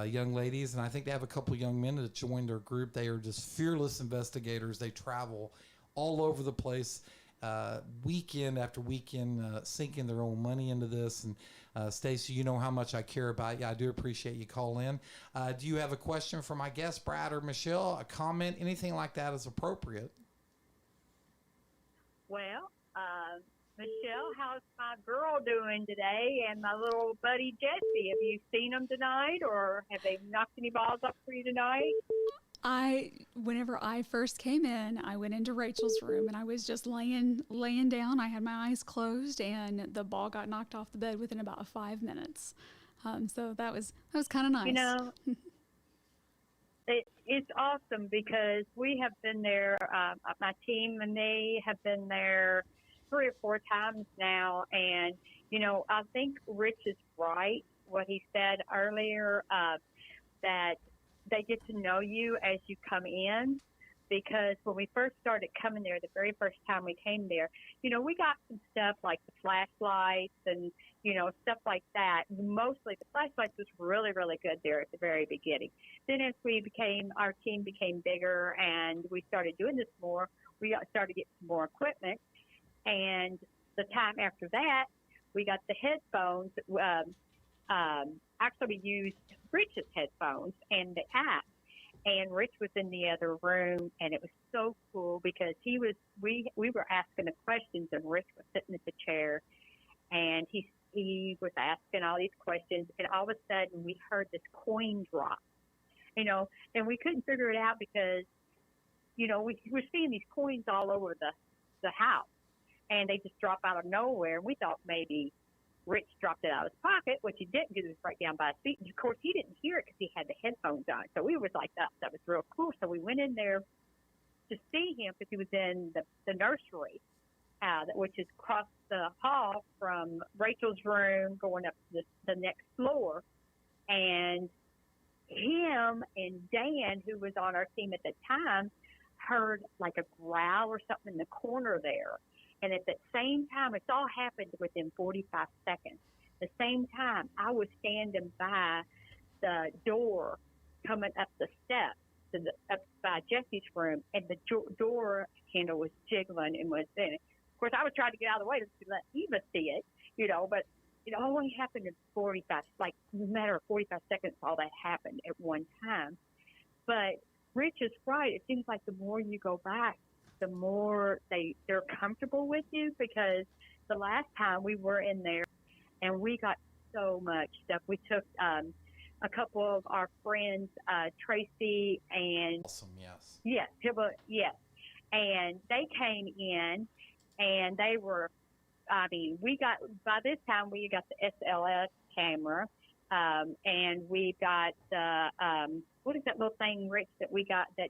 young ladies, and I think they have a couple young men that joined their group. They are just fearless investigators. They travel all over the place, weekend after weekend, sinking their own money into this. And Stacy, you know how much I care about you. I do appreciate you call in. Do you have a question for my guest, Brad or Michelle? A comment, anything like that is appropriate. Well, Michelle, how's my girl doing today, and my little buddy Jesse? Have you seen them tonight, or have they knocked any balls up for you tonight? Whenever I first came in, I went into Rachel's room and I was just laying down. I had my eyes closed, and the ball got knocked off the bed within about 5 minutes. So that was kind of nice. It's awesome because we have been there. My team and me have been there 3 or 4 times now, and I think Rich is right what he said earlier, that they get to know you as you come in, because when we first started coming there, the very first time we came there, we got some stuff like the flashlights and, stuff like that. Mostly the flashlights was really, really good there at the very beginning. Then as our team became bigger and we started doing this more, we started to get some more equipment. And the time after that, we got the headphones. Actually, we used Rich's headphones and the app. And Rich was in the other room, and it was so cool because we were asking the questions, and Rich was sitting at the chair, and he was asking all these questions, and all of a sudden we heard this coin drop, and we couldn't figure it out because, we were seeing these coins all over the house, and they just drop out of nowhere. We thought maybe Rich dropped it out of his pocket, which he didn't, because it was right down by his feet. And of course, he didn't hear it because he had the headphones on. So we was like, that was real cool. So we went in there to see him because he was in the nursery, which is across the hall from Rachel's room, going up to the next floor. And him and Dan, who was on our team at the time, heard like a growl or something in the corner there. And at the same time, it's all happened within 45 seconds. The same time, I was standing by the door coming up the steps up by Jesse's room, and the door handle was jiggling and was in it. Of course, I was trying to get out of the way to let Eva see it, but it only happened in 45, like no matter of 45 seconds, all that happened at one time. But Rich is right. It seems like the more you go back, the more they're comfortable with you, because the last time we were in there and we got so much stuff. We took a couple of our friends, Tracy and Awesome, yes. Yes, Pibba, yes. And they came in and they were, by this time we got the SLS camera, and we got the, what is that little thing, Rich, that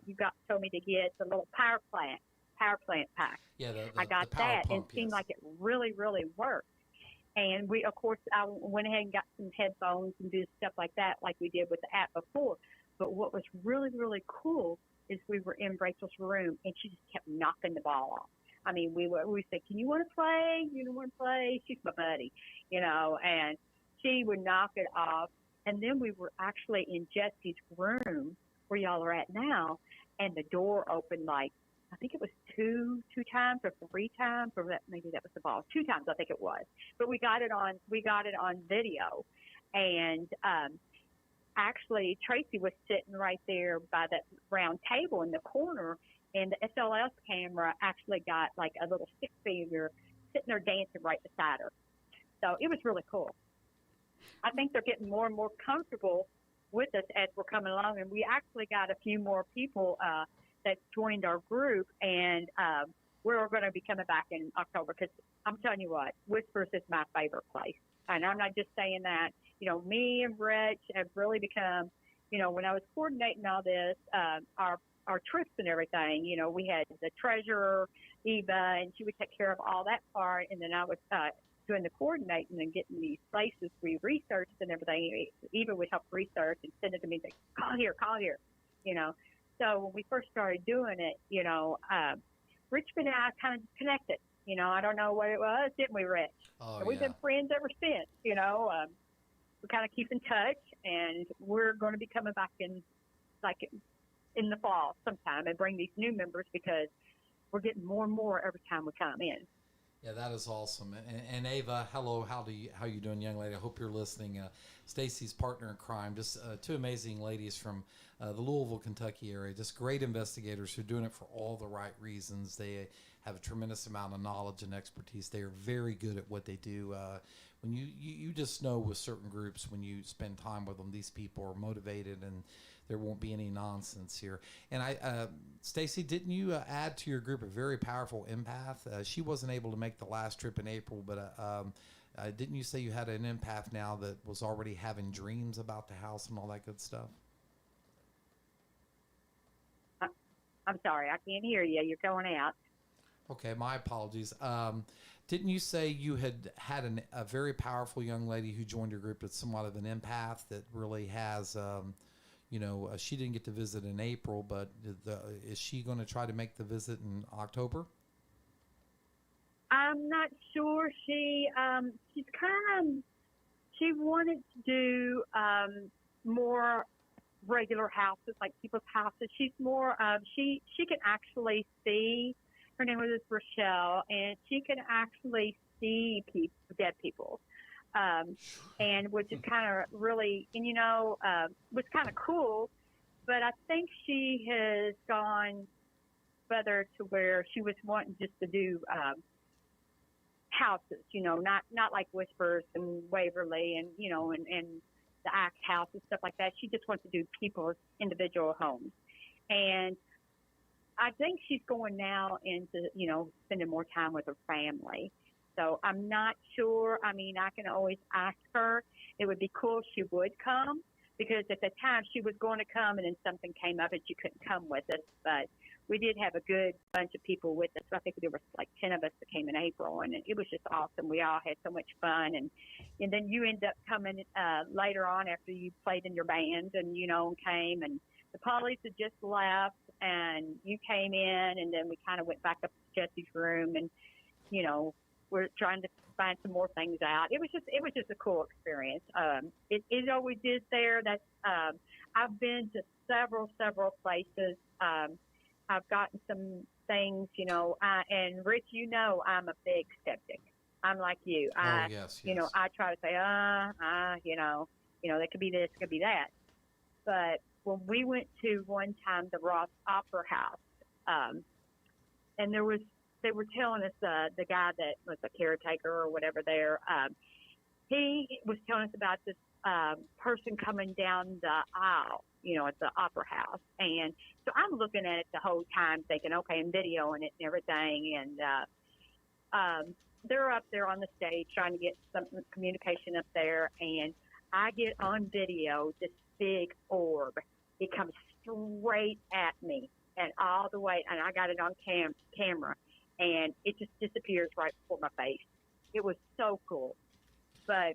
you told me to get, the little power plant pack. Yeah, I got the power that, pump, and it seemed yes. like it really, really worked. And we, of course, I went ahead and got some headphones and did stuff like that, like we did with the app before. But what was really, really cool is we were in Rachel's room, and she just kept knocking the ball off. I mean, we said, "Can you want to play? You don't want to play?" She's my buddy, and she would knock it off. And then we were actually in Jesse's room where y'all are at now, and the door opened like, I think it was two times or three times, or maybe that was the ball. 2 times, I think it was. But we got it on video, and actually Tracy was sitting right there by that round table in the corner, and the SLS camera actually got like a little stick figure sitting there dancing right beside her. So it was really cool. I think they're getting more and more comfortable with us as we're coming along, and we actually got a few more people that joined our group, and we're going to be coming back in October, because I'm telling you what, Whispers is my favorite place. And I'm not just saying that. Me and Rich have really become, when I was coordinating all this, our trips and everything, we had the treasurer, Eva, and she would take care of all that part, and then I was doing the coordinating and getting these places we researched and everything. Eva would help research and send it to me, like, call here. So when we first started doing it, Richmond and I kind of connected. I don't know what it was, didn't we, Rich? Oh, And we've yeah. been friends ever since. We kind of keep in touch, and we're going to be coming back in the fall sometime and bring these new members, because we're getting more and more every time we come in. Yeah, that is awesome. And Ava, hello, how you doing, young lady? I hope you're listening. Stacy's partner in crime, just 2 amazing ladies from the Louisville, Kentucky area, just great investigators who are doing it for all the right reasons. They have a tremendous amount of knowledge and expertise. They are very good at what they do. When you just know with certain groups, when you spend time with them, these people are motivated, and there won't be any nonsense here. And Stacy, didn't you add to your group a very powerful empath? She wasn't able to make the last trip in April, but didn't you say you had an empath now that was already having dreams about the house and all that good stuff? I'm sorry, I can't hear you. You're going out. Okay, my apologies. Didn't you say you had a very powerful young lady who joined your group that's somewhat of an empath that really has, she didn't get to visit in April, but is she going to try to make the visit in October? I'm not sure. She wanted to do more regular houses, like people's houses. She's more she can actually see. Her name was Rochelle, and she can actually see dead people, and which is kind of really, and was kind of cool. But I think she has gone further to where she was wanting just to do houses, not like Whispers and Waverly and and the Axe House and stuff like that. She just wants to do people's individual homes, and I think she's going now into, spending more time with her family. So I'm not sure. I mean, I can always ask her. It would be cool if she would come, because at the time she was going to come, and then something came up and she couldn't come with us. But we did have a good bunch of people with us. I think there was like 10 of us that came in April, and it was just awesome. We all had so much fun. And then you end up coming later on after you played in your band and, came, and the Pollies had just left, and you came in, and then we kind of went back up to Jesse's room, and, we're trying to find some more things out. It was just a cool experience. It always is there. That's, I've been to several places. I've gotten some things, and Rich, I'm a big skeptic. I'm like you. Yes. I try to say, that could be this, could be that. But when we went to one time the Ross Opera House, and they were telling us the guy that was a caretaker or whatever there, he was telling us about this person coming down the aisle, at the Opera House. And so I'm looking at it the whole time thinking, okay, and videoing it and everything. And they're up there on the stage trying to get some communication up there. And I get on video this big orb. It comes straight at me and all the way, and I got it on camera, and it just disappears right before my face. It was so cool. but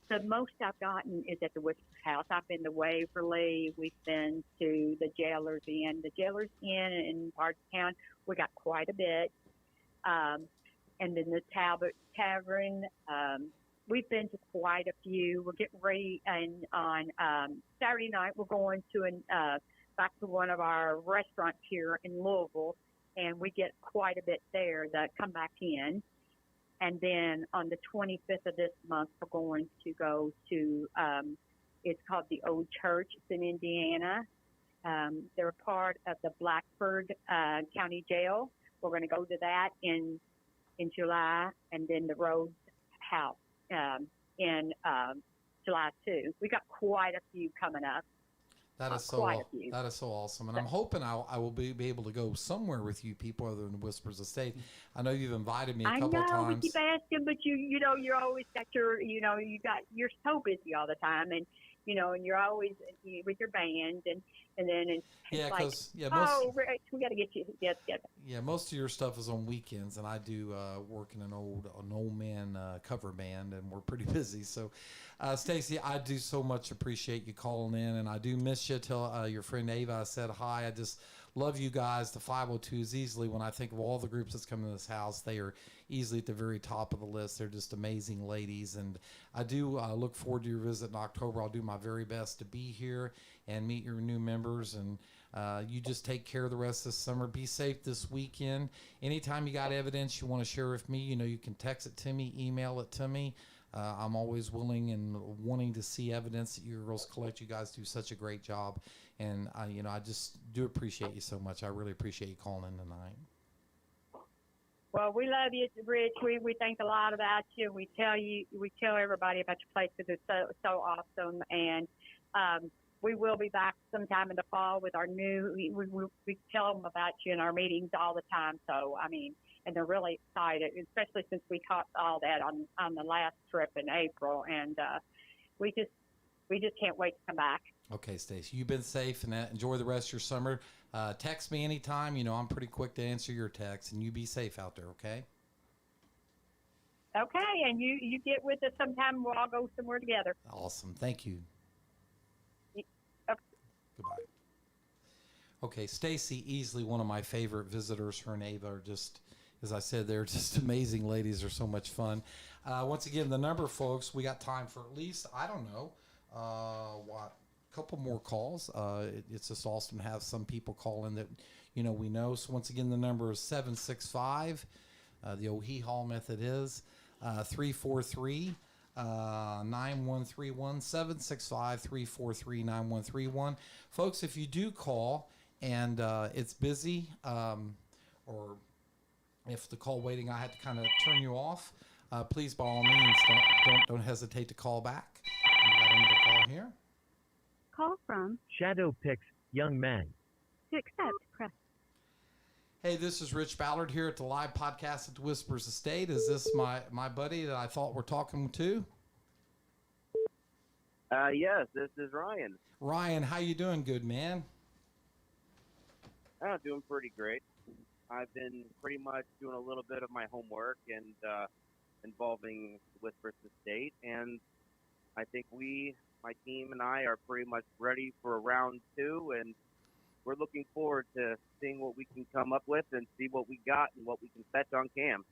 the most I've gotten is at the Whispers House. I've been to Waverly. We've been to the Jailers Inn. The Jailers Inn in Bardstown, we got quite a bit. And then the Talbot Tavern. We've been to quite a few. We're getting ready, and on Saturday night we're going to back to one of our restaurants here in Louisville, and we get quite a bit there that come back in. And then on the 25th of this month, we're going to go to, it's called the Old Church. It's in Indiana. They're part of the Blackford County Jail. We're going to go to that in July, and then the Rhodes House in July too. We got quite a few coming up. That is that is so awesome, and I'm hoping I will be able to go somewhere with you people other than Whispers Estate. I know you've invited me a couple I know times. we keep asking, but you know you're always got your you're so busy all the time, and and you're always with your band, and then it's most, Rich, we got to get you together. Yeah, most of your stuff is on weekends, and I do work in an old man cover band, and we're pretty busy. So, Stacy, I do so much appreciate you calling in, and I do miss you. Tell your friend Ava I said hi. I just love you guys. The 502s easily, when I think of all the groups that's come to this house, they are easily at the very top of the list. They're just amazing ladies, and I do look forward to your visit in October. I'll do my very best to be here and meet your new members, and you just take care of the rest of the summer. Be safe this weekend. Anytime you got evidence you want to share with me, you can text it to me, email it to me. I'm always willing and wanting to see evidence that you girls collect. You guys do such a great job, and I just do appreciate you so much. I really appreciate you calling in tonight. Well, we love you, Rich. We think a lot about you. We tell everybody about your place because it's so awesome, and we will be back sometime in the fall with our new. We tell them about you in our meetings all the time. So and they're really excited, especially since we caught all that on the last trip in April, and we just can't wait to come back. Okay, Stacey, you've been safe, and enjoy the rest of your summer. Text me anytime. I'm pretty quick to answer your texts, and you be safe out there, okay? Okay, and you get with us sometime. We'll all go somewhere together. Awesome. Thank you. Okay. Goodbye. Okay, Stacy, easily one of my favorite visitors. Her and Ava are just, as I said, they're just amazing ladies. They're so much fun. Once again, the number, folks, we got time for at least, I don't know, couple more calls. It's just awesome to have some people call in that we know. So once again, the number is 765. The old hee-haw method is 343 9131 765 343 9131. Folks, if you do call and it's busy, or if the call waiting, I had to kind of turn you off, please by all means don't hesitate to call back. We got another call here. Call from Shadow Picks Young Men. to accept, press. Hey, this is Rich Ballard here at the live podcast at the Whispers Estate. Is this my buddy that I thought we're talking to? Yes, this is Ryan. Ryan, how you doing, good man? I'm doing pretty great. I've been pretty much doing a little bit of my homework and involving Whispers Estate, and I think my team and I are pretty much ready for round 2, and we're looking forward to seeing what we can come up with and see what we got and what we can fetch on cam.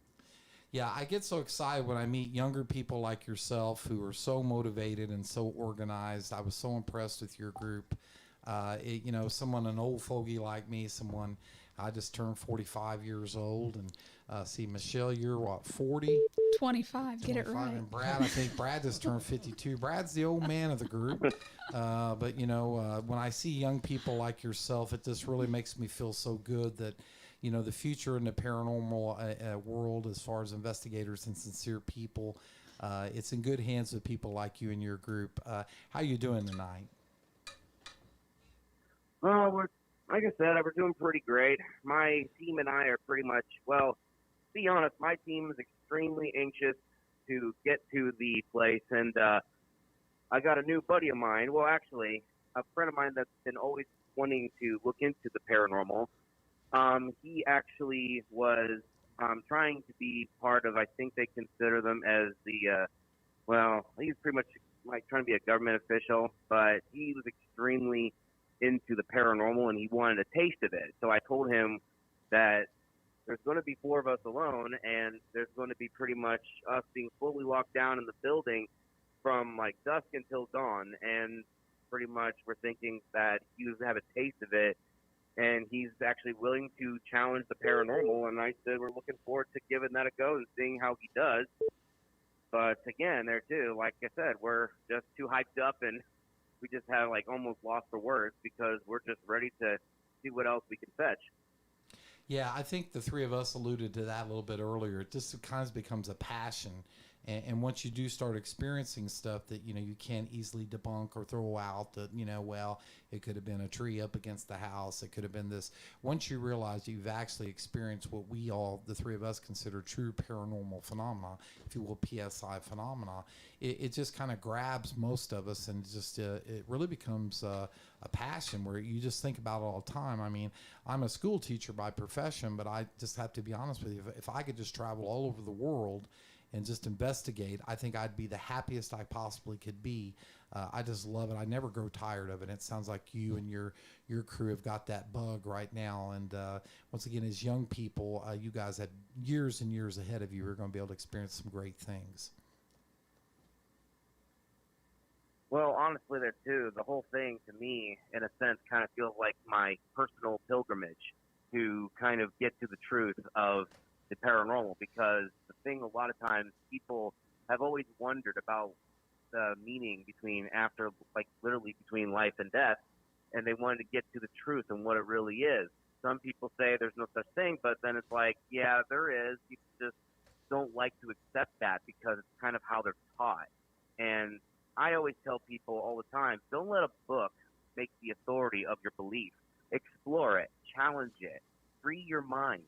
Yeah, I get so excited when I meet younger people like yourself who are so motivated and so organized. I was so impressed with your group. An old fogey like me, I just turned 45 years old, and see, Michelle, you're what, 40? 25, get it right. And Brad, I think Brad just turned 52. Brad's the old man of the group. But when I see young people like yourself, it just really makes me feel so good that, the future in the paranormal world, as far as investigators and sincere people, it's in good hands with people like you and your group. How you doing tonight? Like I said, we're doing pretty great. My team and I are pretty much, to be honest, my team is extremely anxious to get to the place, and I got a new buddy of mine, actually, a friend of mine that's been always wanting to look into the paranormal. He actually was trying to be part of, I think they consider them as the well, he's pretty much like trying to be a government official, but he was extremely into the paranormal and he wanted a taste of it. So I told him that there's going to be 4 of us alone, and there's going to be pretty much us being fully locked down in the building from like dusk until dawn. And pretty much we're thinking that he was have a taste of it, and he's actually willing to challenge the paranormal. And I said we're looking forward to giving that a go and seeing how he does. But again, there too, like I said, we're just too hyped up, and we just have like almost lost for words because we're just ready to see what else we can fetch. Yeah, I think the three of us alluded to that a little bit earlier. It just kind of becomes a passion. And once you do start experiencing stuff that, you know, you can't easily debunk or throw out that, you know, well, it could have been a tree up against the house. It could have been this. Once you realize you've actually experienced what we all, the three of us, consider true paranormal phenomena, if you will, PSI phenomena, it just kind of grabs most of us, and just it really becomes a passion where you just think about it all the time. I mean, I'm a school teacher by profession, but I just have to be honest with you. If I could just travel all over the world and just investigate, I think I'd be the happiest I possibly could be. I just love it. I never grow tired of it. It sounds like you and your crew have got that bug right now. And once again, as young people, you guys have years and years ahead of you. You're going to be able to experience some great things. Well, honestly, there too, the whole thing to me, in a sense, kind of feels like my personal pilgrimage to kind of get to the truth of the paranormal, because the thing a lot of times people have always wondered about the meaning between after, like literally between life and death, and they wanted to get to the truth and what it really is. Some people say there's no such thing, but then it's like, yeah, there is. You just don't like to accept that because it's kind of how they're taught. And I always tell people all the time, don't let a book make the authority of your belief. Explore it, challenge it, free your mind,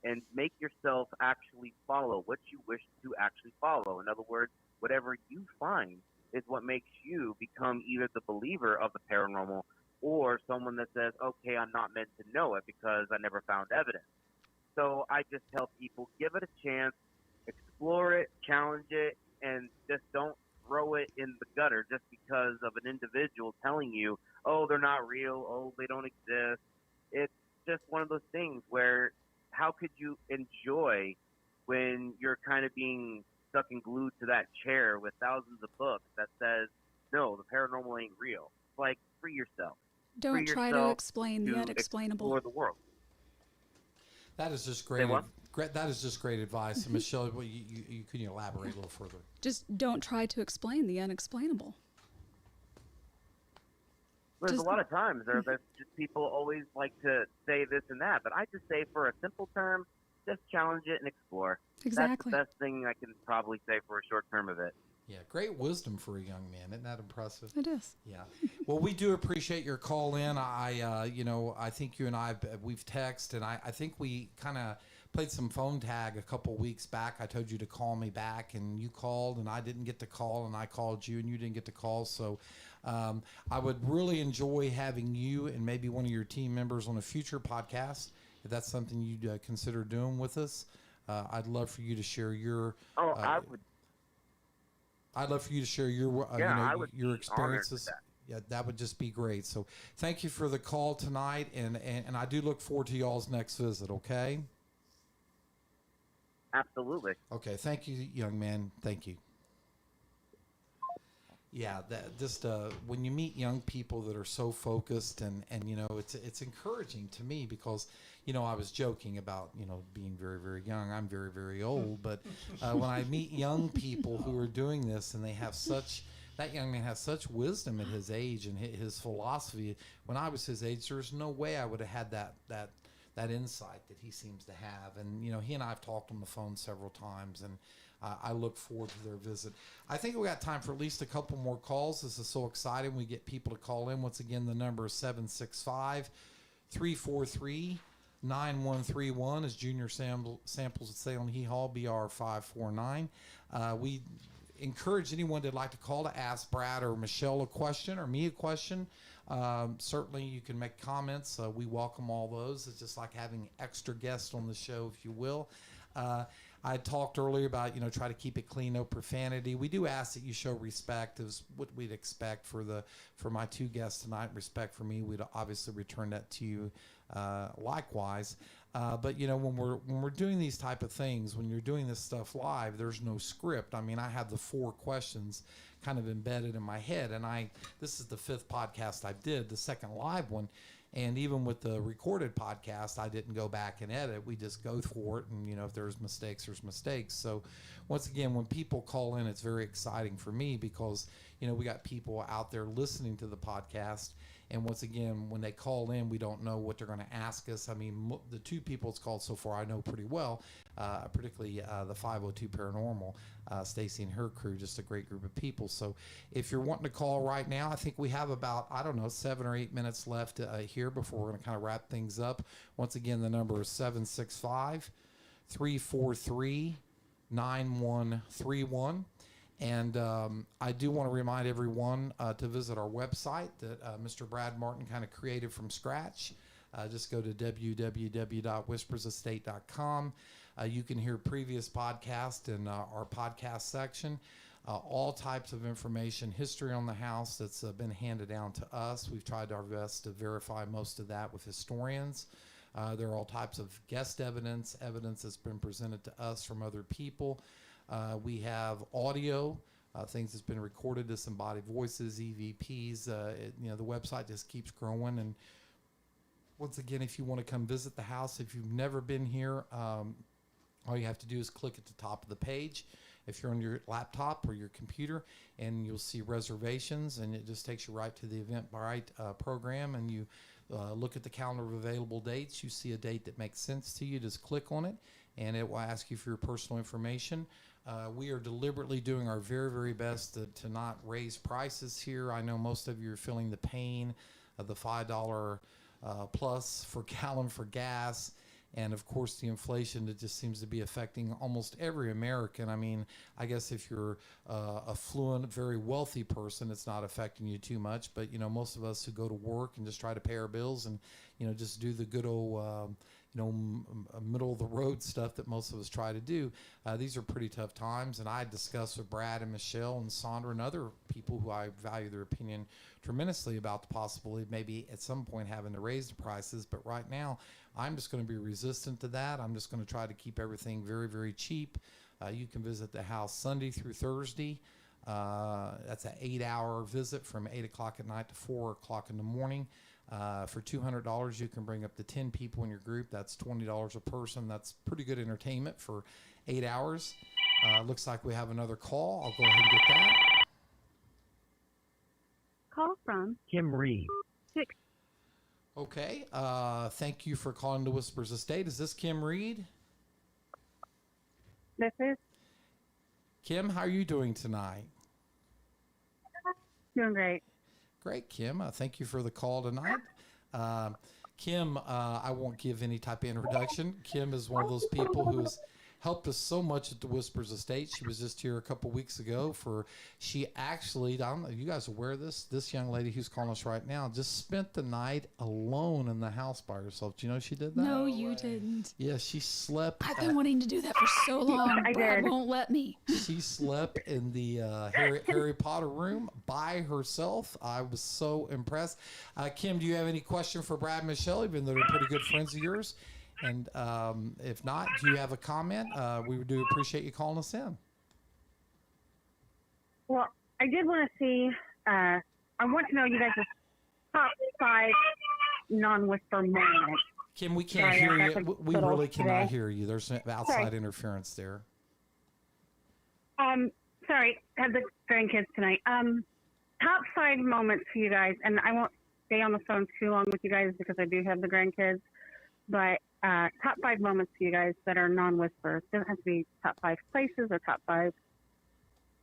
and make yourself actually follow what you wish to actually follow. In other words, whatever you find is what makes you become either the believer of the paranormal or someone that says, okay, I'm not meant to know it because I never found evidence. So I just tell people, give it a chance, explore it, challenge it, and just don't throw it in the gutter just because of an individual telling you, oh, they're not real, oh, they don't exist. It's just one of those things where how could you enjoy when you're kind of being stuck and glued to that chair with thousands of books that says, no, the paranormal ain't real? It's like, free yourself. Don't Free try to yourself explain the to unexplainable. explore the world. That is just great. what? That is just great advice. And Michelle, well, you can you elaborate a little further? Just don't try to explain the unexplainable. There's Just- a lot of times there's just people always like to say this and that, but I just say for a simple term, just challenge it and explore. Exactly. That's the best thing I can probably say for a short term of it. Yeah, great wisdom for a young man. Isn't that impressive? It is. Yeah. Well, we do appreciate your call in. I think you and we've texted, and I think we kind of played some phone tag a couple weeks back. I told you to call me back, and you called, and I didn't get to call, and I called you, and you didn't get to call. So I would really enjoy having you and maybe one of your team members on a future podcast, if that's something you'd consider doing with us. I'd love for you to share your. I'd love for you to share your, I would be your honored with experiences. that. Yeah, that would just be great. So thank you for the call tonight, and I do look forward to y'all's next visit, okay? Absolutely. Okay, thank you, young man. Thank you. Yeah, that just when you meet young people that are so focused, and it's encouraging to me because I was joking about being very, very young. I'm very, very old, but when I meet young people who are doing this and they have that young man has such wisdom at his age and his philosophy. When I was his age, there's no way I would have had that insight that he seems to have. And he and I have talked on the phone several times, and I look forward to their visit. I think we got time for at least a couple more calls. This is so exciting. We get people to call in. Once again, the number is 765-343-9131 is Junior Samples at Salem Hee Hall, BR 549. We encourage anyone that'd like to call to ask Brad or Michelle a question or me a question. Certainly you can make comments. We welcome all those. It's just like having extra guests on the show, if you will. I talked earlier about, try to keep it clean, no profanity. We do ask that you show respect, is what we'd expect for my two guests tonight. Respect for me, we'd obviously return that to you likewise. But when we're doing these type of things, when you're doing this stuff live, there's no script. I mean, I have the 4 questions kind of embedded in my head, and this is the 5th podcast I did, the second live one. And even with the recorded podcast, I didn't go back and edit. We just go for it. And, if there's mistakes, there's mistakes. So once again, when people call in, it's very exciting for me because, we got people out there listening to the podcast. And once again, when they call in, we don't know what they're going to ask us. I mean, the 2 people it's called so far I know pretty well, particularly the 502 Paranormal, Stacy and her crew, just a great group of people. So if you're wanting to call right now, I think we have about, 7 or 8 minutes left here before we're going to kind of wrap things up. Once again, the number is 765-343-9131. And I do want to remind everyone to visit our website that Mr. Brad Martin kind of created from scratch. Just go to www.whispersestate.com. You can hear previous podcasts in our podcast section. All types of information, history on the house that's been handed down to us. We've tried our best to verify most of that with historians. There are all types of guest evidence that's been presented to us from other people. We have audio, things that's been recorded, disembodied voices, EVPs. The website just keeps growing. And once again, if you want to come visit the house, if you've never been here, all you have to do is click at the top of the page if you're on your laptop or your computer, and you'll see reservations, and it just takes you right to the Eventbrite program, and you look at the calendar of available dates. You see a date that makes sense to you, just click on it, and it will ask you for your personal information. We are deliberately doing our very, very best to not raise prices here. I know most of you are feeling the pain of the $5 plus for gallon for gas, and of course the inflation that just seems to be affecting almost every American. I mean, I guess if you're affluent, very wealthy person, it's not affecting you too much, but most of us who go to work and just try to pay our bills and just do the good old middle of the road stuff that most of us try to do. These are pretty tough times, and I discussed with Brad and Michelle and Sandra and other people who I value their opinion tremendously about the possibility of maybe at some point having to raise the prices. But right now, I'm just going to be resistant to that. I'm just going to try to keep everything very, very cheap. You can visit the house Sunday through Thursday. That's an 8-hour visit from 8 o'clock at night to 4 o'clock in the morning. For $200, you can bring up to 10 people in your group. That's $20 a person. That's pretty good entertainment for 8 hours. Looks like we have another call. I'll go ahead and get that. Call from Kim Reed. 6. Okay. Thank you for calling to Whispers Estate. Is this Kim Reed? This is Kim, how are you doing tonight? doing great. Great, Kim. Thank you for the call tonight. Kim, I won't give any type of introduction. Kim is one of those people who has helped us so much at the Whispers Estate. She was just here a couple weeks ago she actually, I don't know, you guys aware of this? This young lady who's calling us right now just spent the night alone in the house by herself. Do you know she did that? No, you didn't. Yeah, she slept. I've been wanting to do that for so long. I Brad did. won't let me. She slept in the Harry Potter room by herself. I was so impressed. Kim, do you have any question for Brad and Michelle, even though they're pretty good friends of yours? And if not, do you have a comment? We do appreciate you calling us in. Well, I did want to see, I want to know you guys' top 5 non-whisper moments. Kim, we can't Sorry, hear I you. have to We go really cannot today. hear you. There's outside Sorry. interference there. Sorry, I have the grandkids tonight. Top 5 moments for you guys, and I won't stay on the phone too long with you guys because I do have the grandkids, but top 5 moments for you guys that are non-whisper. It doesn't have to be top 5 places or top 5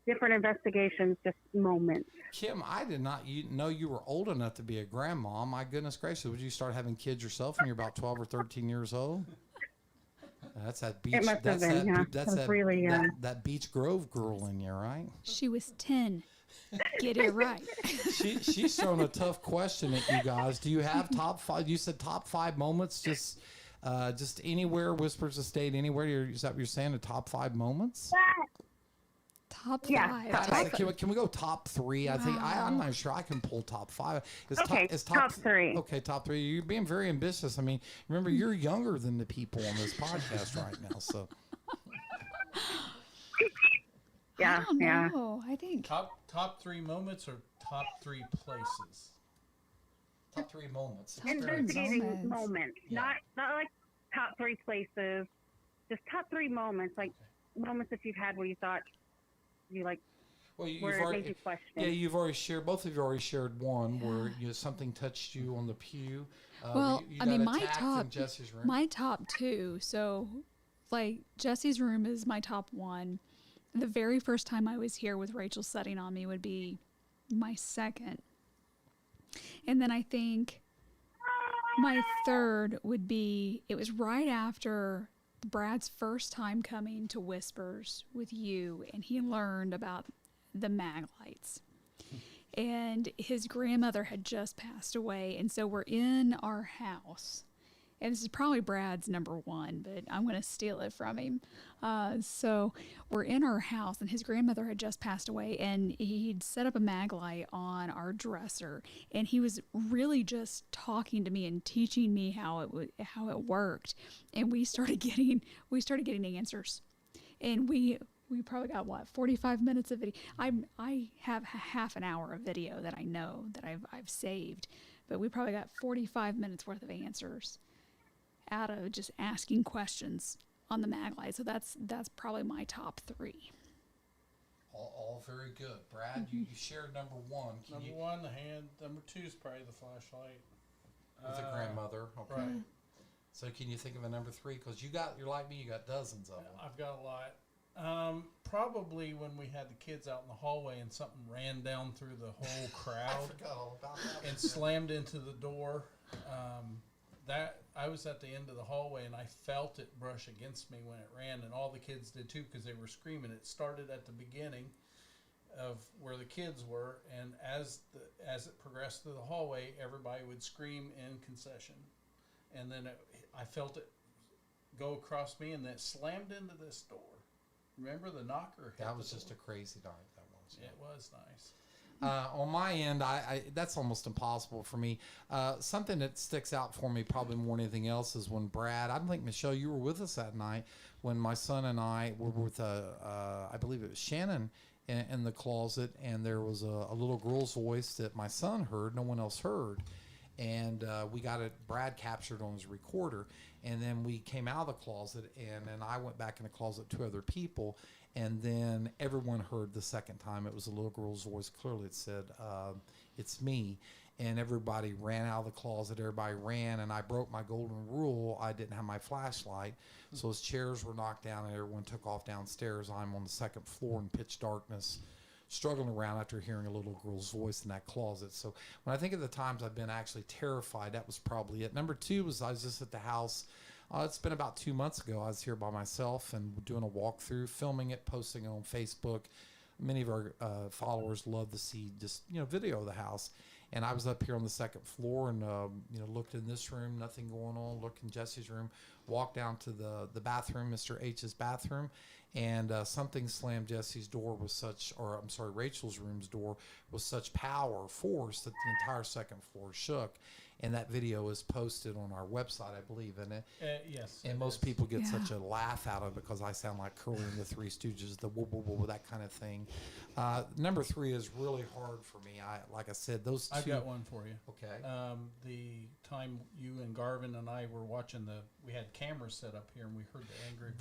different investigations, just moments. Kim, I did not know you were old enough to be a grandma. My goodness gracious, would you start having kids yourself when you're about 12 or 13 years old? That's that beach. It must have that's been, that, yeah. That's I was that, really that, young. that Beach Grove girl in you, right? She was 10. Get it right. She's thrown a tough question at you guys. Do you have top 5? You said top 5 moments. Just Just anywhere, Whispers Estate, anywhere. Is that what you're saying? The top 5 moments? Top Yeah, five. top I think, can we go top 3? I think I'm not sure I can pull top 5. Okay, top 3. Okay, top 3. You're being very ambitious. I mean, remember, you're younger than the people on this podcast right now, so. Yeah, I don't yeah. know. I think Top 3 moments or top 3 places? Top 3 moments. Top three Investigating moments. moments, Yeah. not like top 3 places, just top 3 moments, like moments that you've had where you thought you like Well, you've where it made already, you question. Yeah, you've already shared. Both of you already shared one where something touched you on the pew. Well, you I got mean, my attacked in top, Jesse's room. my top 2. So, like Jesse's room is my top 1. The very first time I was here with Rachel setting on me would be my second, and then I think my third would be. It was right after Brad's first time coming to Whispers with you, and he learned about the mag lights. And his grandmother had just passed away, and so we're in our house. And this is probably Brad's number 1, but I'm going to steal it from him. So we're in our house, and his grandmother had just passed away, and he'd set up a mag light on our dresser, and he was really just talking to me and teaching me how it worked. And we started getting answers, and we probably got 45 minutes of video. I have half an hour of video that I know that I've saved, but we probably got 45 minutes worth of answers out of just asking questions on the mag light. So that's probably my top 3. All very good. Brad, you shared number 1. Can Number you, 1, the hand. Number 2 is probably the flashlight. with the grandmother. Okay. Right. So can you think of a number 3? Because you're like me, you got dozens of them. I've got a lot. Probably when we had the kids out in the hallway and something ran down through the whole I crowd forgot all about that. and slammed into the door. That I was at the end of the hallway and I felt it brush against me when it ran, and all the kids did too because they were screaming. It started at the beginning of where the kids were, and as it progressed through the hallway, everybody would scream in concession, and then I felt it go across me, and then it slammed into this door. Remember the knocker? hit That the was just a door? crazy night. That was. It was nice. On my end, I that's almost impossible for me. Something that sticks out for me probably more than anything else is when Brad, I don't think, Michelle, you were with us that night when my son and I were with, I believe it was Shannon in the closet, and there was a little girl's voice that my son heard, no one else heard. And we got it, Brad captured on his recorder. And then we came out of the closet, and then I went back in the closet, 2 other people. And then everyone heard the second time. It was a little girl's voice. Clearly it said, it's me. And everybody ran out of the closet. Everybody ran, and I broke my golden rule. I didn't have my flashlight. So as chairs were knocked down and everyone took off downstairs, I'm on the 2nd floor in pitch darkness, struggling around after hearing a little girl's voice in that closet. So when I think of the times I've been actually terrified, that was probably it. Number 2 was I was just at the house. It's been about 2 months ago. I was here by myself and doing a walkthrough, filming it, posting it on Facebook. Many of our followers love to see just, video of the house. And I was up here on the 2nd floor and, looked in this room, nothing going on, looked in Jesse's room, walked down to the bathroom, Mr. H's bathroom, and something slammed Jesse's door with Rachel's room's door with such power, force, that the entire 2nd floor shook. And that video is posted on our website, I believe, isn't it? Yes. And it most is. people get Yeah. such a laugh out of it because I sound like Curly and the Three Stooges, the whoa, whoa, whoa, that kind of thing. Number 3 is really hard for me. Like I said, those 2. I've got one for you. Okay. The time you and Garvin and I were watching we had cameras set up here and we heard the angry.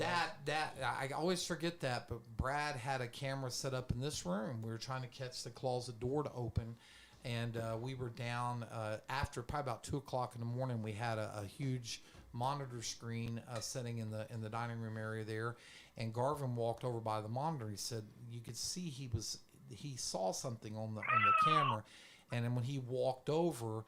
I always forget that, but Brad had a camera set up in this room. We were trying to catch the closet door to open, and we were down after probably about 2:00 in the morning. We had a huge monitor screen sitting in the dining room area there, and Garvin walked over by the monitor. He said you could see he saw something on the camera, and then when he walked over,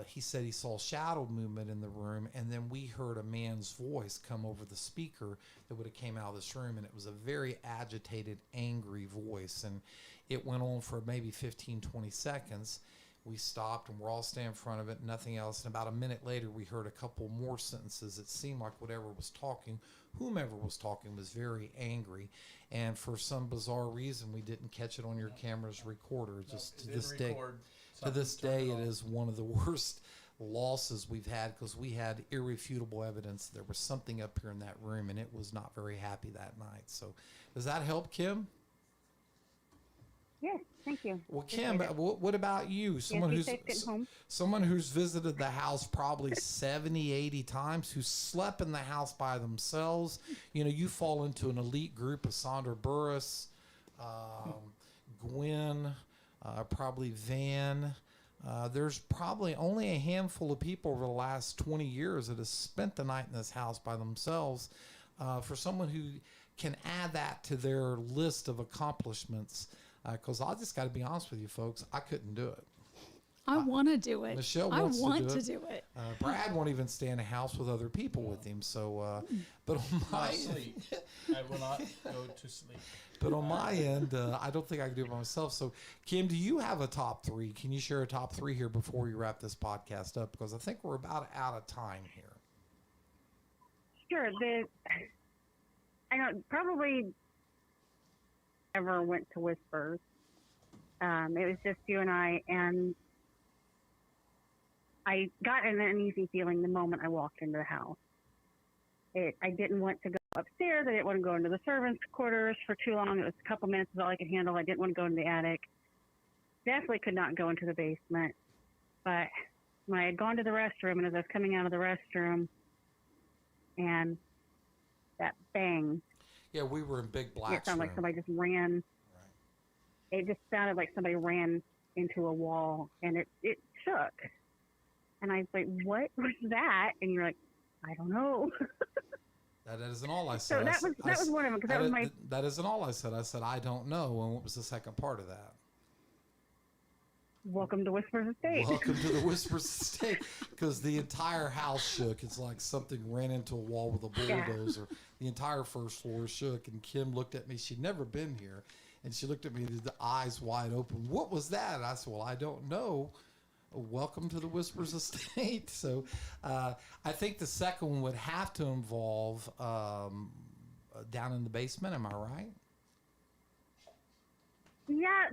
he said he saw shadow movement in the room, and then we heard a man's voice come over the speaker that would have came out of this room, and it was a very agitated, angry voice, and it went on for maybe 15, 20 seconds. We stopped and we're all standing in front of it, nothing else. And about a minute later, we heard a couple more sentences. It seemed like whomever was talking was very angry. And for some bizarre reason, we didn't catch it on your camera's recorder. Just to this day, it is one of the worst losses we've had, because we had irrefutable evidence there was something up here in that room, and it was not very happy that night. So does that help, Kim? Yes, thank you. Well, Kim, what about you? Someone who's visited the house probably 70, 80 times, who's slept in the house by themselves. You know, you fall into an elite group of Sandra Burris, Gwen, probably Van. There's probably only a handful of people over the last 20 years that have spent the night in this house by themselves. For someone who can add that to their list of accomplishments, because I just got to be honest with you folks, I couldn't do it. I want to do it. Michelle I wants want to to do do it. Brad won't even stay in a house with other people with him. So, but on my sleep. I will not go to sleep. But on my end, I don't think I can do it by myself. So, Kim, do you have a top three? Can you share a top three here before we wrap this podcast up? Because I think we're about out of time here. Sure. I don't probably ever went to Whispers. It was just you and I, and I got an uneasy feeling the moment I walked into the house. I didn't want to go upstairs. I didn't want to go into the servants' quarters for too long. It was a couple minutes is all I could handle. I didn't want to go into the attic. Definitely could not go into the basement. But when I had gone to the restroom, and as I was coming out of the restroom, and that bang. Yeah, we were in Big Black's It sounded room. like somebody just ran. Right. It just sounded like somebody ran into a wall, and it shook. And I was like, what was that? And you're like, I don't know. That isn't all I said. So that was one of them, because that was my... That isn't all I said. I said, I don't know. And what was the second part of that? Welcome to Whispers Estate. Welcome to the Whispers Estate. Because the entire house shook. It's like something ran into a wall with a bulldozer. Yeah. The entire first floor shook. And Kim looked at me. She'd never been here. And she looked at me with the eyes wide open. What was that? And I said, well, I don't know. Welcome to the Whispers Estate. So I think the second one would have to involve down in the basement. Am I right? Yeah,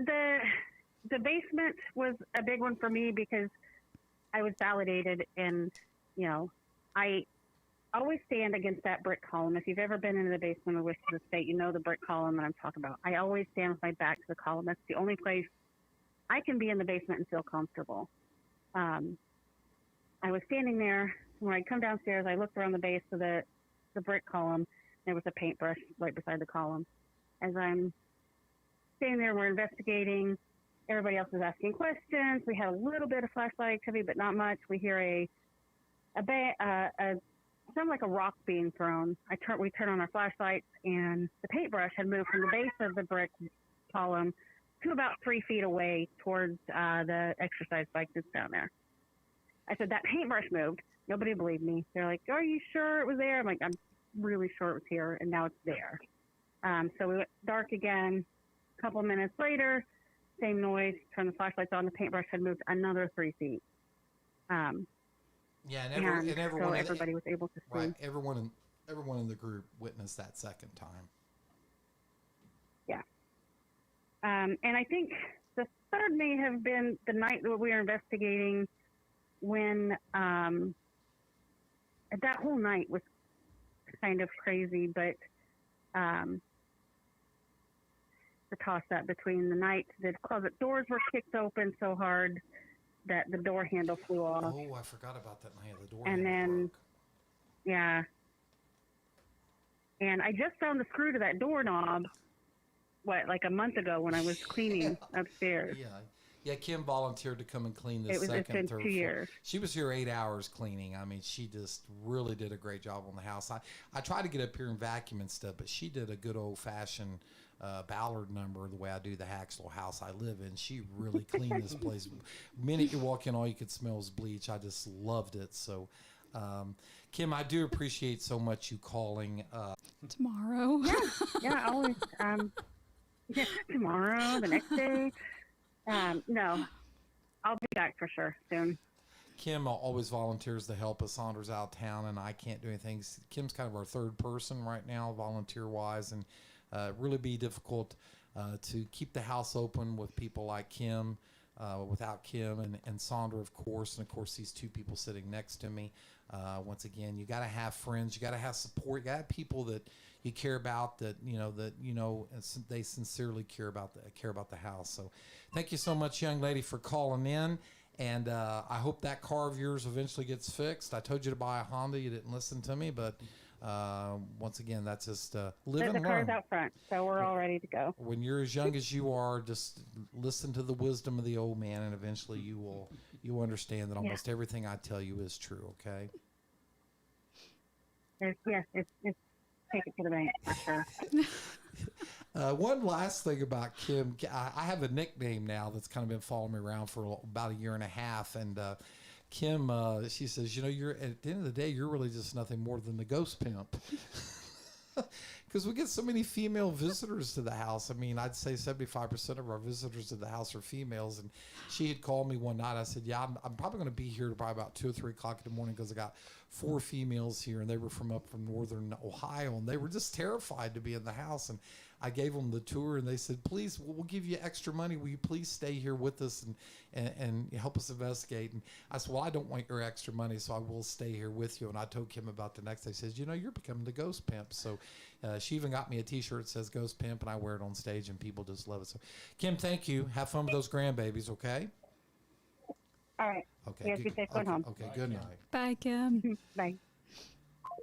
the basement was a big one for me because I was validated, and, you know, I always stand against that brick column. If you've ever been into the basement of Whispers Estate, you know the brick column that I'm talking about. I always stand with my back to the column. That's the only place I can be in the basement and feel comfortable. I was standing there. When I come downstairs, I looked around the base of the brick column. There was a paintbrush right beside the column. As I'm standing there, we're investigating. Everybody else is asking questions. We had a little bit of flashlight activity, but not much. We hear sound like a rock being thrown. We turn on our flashlights, and the paintbrush had moved from the base of the brick column to about 3 feet away towards the exercise bike that's down there. I said, that paintbrush moved. Nobody believed me. They're like, are you sure it was there? I'm like, I'm really sure it was here, and now it's there. So we went dark again. A couple minutes later, same noise, turn the flashlights on, the paintbrush had moved another 3 feet. Yeah, and everyone, so everybody was able to see. Right, everyone in the group witnessed that second time. Yeah. And I think the third may have been the night that we were investigating, when that whole night was kind of crazy, but the toss-up between the night, the closet doors were kicked open so hard that the door handle flew off. Oh, I forgot about that night. The door and handle then broke. Yeah. And I just found the screw to that doorknob, like a month ago when I was cleaning upstairs. Yeah, Kim volunteered to come and clean the it's second, been third 2 floor. years. She was here 8 hours cleaning. I mean, she just really did a great job on the house. I tried to get up here and vacuum and stuff, but she did a good old-fashioned Ballard number the way I do the Haxel house I live in. She really cleaned this place. The minute you walk in, all you could smell is bleach. I just loved it. So, Kim, I do appreciate so much you calling. Tomorrow. Yeah, always. Tomorrow, the next day. No, I'll be back for sure soon. Kim always volunteers to help us. Sandra's out of town, and I can't do anything. Kim's kind of our third person right now, volunteer-wise, and really be difficult to keep the house open with people like Kim, without Kim and Sandra, of course, and of course these two people sitting next to me. Once again, you got to have friends, you got to have support, you got to have people that you care about, that they sincerely care about the house. So, thank you so much, young lady, for calling in. And I hope that car of yours eventually gets fixed. I told you to buy a Honda. You didn't listen to me, but once again, that's just live and The car's learn. out front, so we're all ready to go. When you're as young as you are, just listen to the wisdom of the old man, and eventually you will understand that almost everything I tell you is true. Okay. Yes, it's take it to the bank for sure. One last thing about Kim, I have a nickname now that's kind of been following me around for about a year and a half, and Kim, she says, you're at the end of the day, you're really just nothing more than the ghost pimp. Because we get so many female visitors to the house. I mean, I'd say 75% of our visitors to the house are females. And she had called me one night. I said, yeah, I'm probably going to be here probably about 2 or 3 o'clock in the morning because I got 4 females here, and they were from northern Ohio, and they were just terrified to be in the house. And I gave them the tour, and they said, please, we'll give you extra money. Will you please stay here with us and help us investigate? And I said, well, I don't want your extra money, so I will stay here with you. And I told Kim about the next day. He says, you're becoming the ghost pimp. So she even got me a T-shirt that says ghost pimp, and I wear it on stage, and people just love it. So, Kim, thank you. Have fun with those grandbabies, okay? All right. Okay. You guys be safe going home. Okay, good night. Bye, Kim. Bye.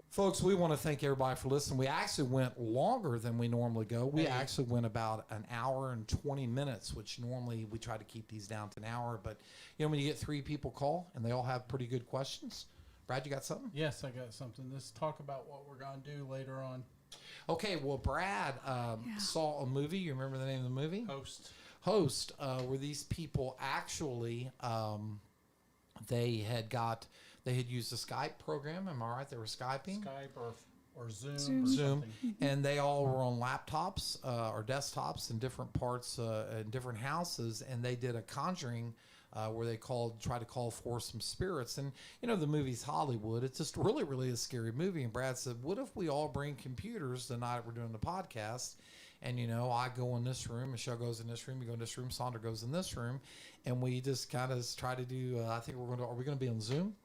Folks, we want to thank everybody for listening. We actually went longer than we normally go. We actually went about an hour and 20 minutes, which normally we try to keep these down to an hour. But, when you get 3 people call and they all have pretty good questions. Brad, you got something? Yes, I got something. Let's talk about what we're going to do later on. Okay, well, Brad saw a movie. You remember the name of the movie? Host, where these people actually, they had used a Skype program. Am I right? They were Skyping? Skype or Zoom. Zoom. Or Zoom, something. and they all were on laptops or desktops in different parts, in different houses, and they did a conjuring where they tried to call for some spirits. And the movie's Hollywood. It's just really, really a scary movie. And Brad said, "What if we all bring computers the night we're doing the podcast?" And I go in this room, Michelle goes in this room, you go in this room, Sandra goes in this room, and we just kind of try to do. I think are we going to be on Zoom?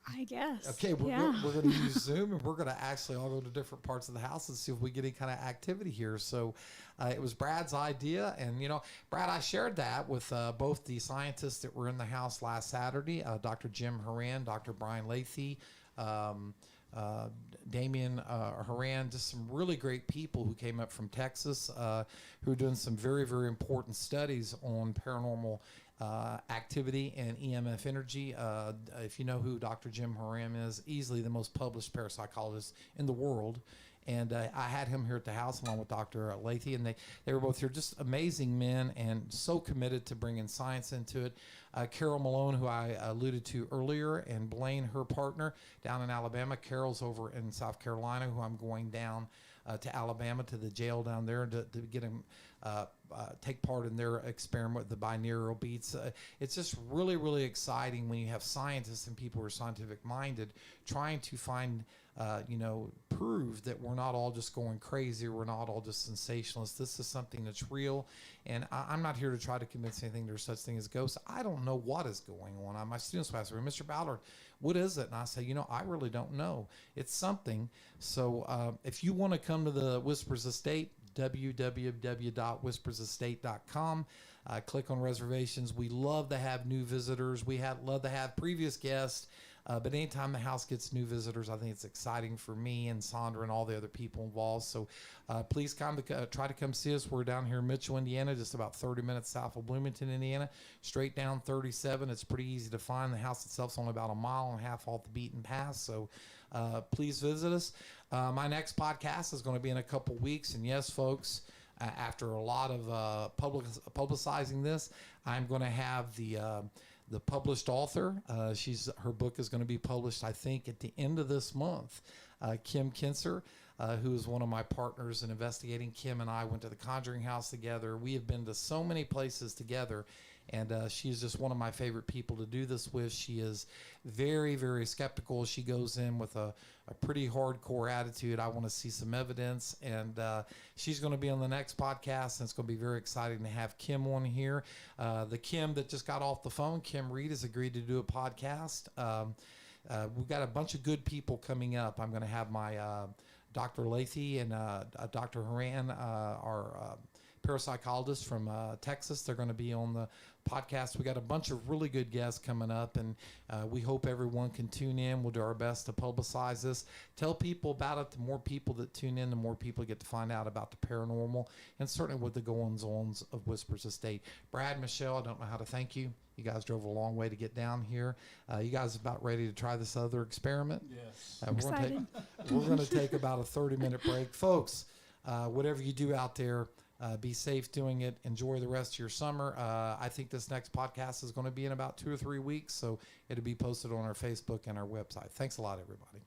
I guess. Okay, we're going to use Zoom, and we're going to actually all go to different parts of the house and see if we get any kind of activity here. So it was Brad's idea, and Brad, I shared that with both the scientists that were in the house last Saturday, Dr. Jim Horan, Dr. Brian Lathy, Damien Horan, just some really great people who came up from Texas, who are doing some very, very important studies on paranormal activity and EMF energy. If you know who Dr. Jim Horan is, easily the most published parapsychologist in the world. And I had him here at the house along with Dr. Lathy, and they were both here, just amazing men and so committed to bringing science into it. Carol Malone, who I alluded to earlier, and Blaine, her partner, down in Alabama. Carol's over in South Carolina, who I'm going down to Alabama, to the jail down there, to get him take part in their experiment with the binaural beats. It's just really, really exciting when you have scientists and people who are scientific minded trying to find prove that we're not all just going crazy, we're not all just sensationalists. This is something that's real, and I'm not here to try to convince anything there's such thing as ghosts. I don't know what is going on. My students ask me, Mr. Ballard, what is it? And I say, I really don't know. It's something. So if you want to come to the Whispers Estate, www.whispersestate.com. Click on reservations. We love to have new visitors. Love to have previous guests. But anytime the house gets new visitors, I think it's exciting for me and Sandra and all the other people involved. So please try to come see us. We're down here in Mitchell, Indiana, just about 30 minutes south of Bloomington, Indiana, straight down 37. It's pretty easy to find. The house itself is only about a mile and a half off the beaten path. So please visit us. My next podcast is going to be in a couple weeks. And yes, folks, after a lot of publicizing this, I'm going to have the published author. Her book is going to be published, I think, at the end of this month. Kim Kinser, who is one of my partners in investigating. Kim and I went to the Conjuring House together. We have been to so many places together, And she is just one of my favorite people to do this with. She is very, very skeptical. She goes in with a pretty hardcore attitude. I want to see some evidence. And she's going to be on the next podcast, and it's going to be very exciting to have Kim on here. The Kim that just got off the phone, Kim Reed, has agreed to do a podcast. We've got a bunch of good people coming up. I'm going to have my Dr. Lathy and Dr. Haran, our parapsychologist from Texas. They're going to be on the podcast. We got a bunch of really good guests coming up, and we hope everyone can tune in. We'll do our best to publicize this. Tell people about it. The more people that tune in, the more people get to find out about the paranormal, and certainly with the goings-ons of Whispers Estate. Brad, Michelle, I don't know how to thank you. You guys drove a long way to get down here. You guys about ready to try this other experiment? Yes. We're going to take about a 30-minute break. Folks, whatever you do out there, be safe doing it. Enjoy the rest of your summer. I think this next podcast is going to be in about 2 or 3 weeks, so it'll be posted on our Facebook and our website. Thanks a lot, everybody.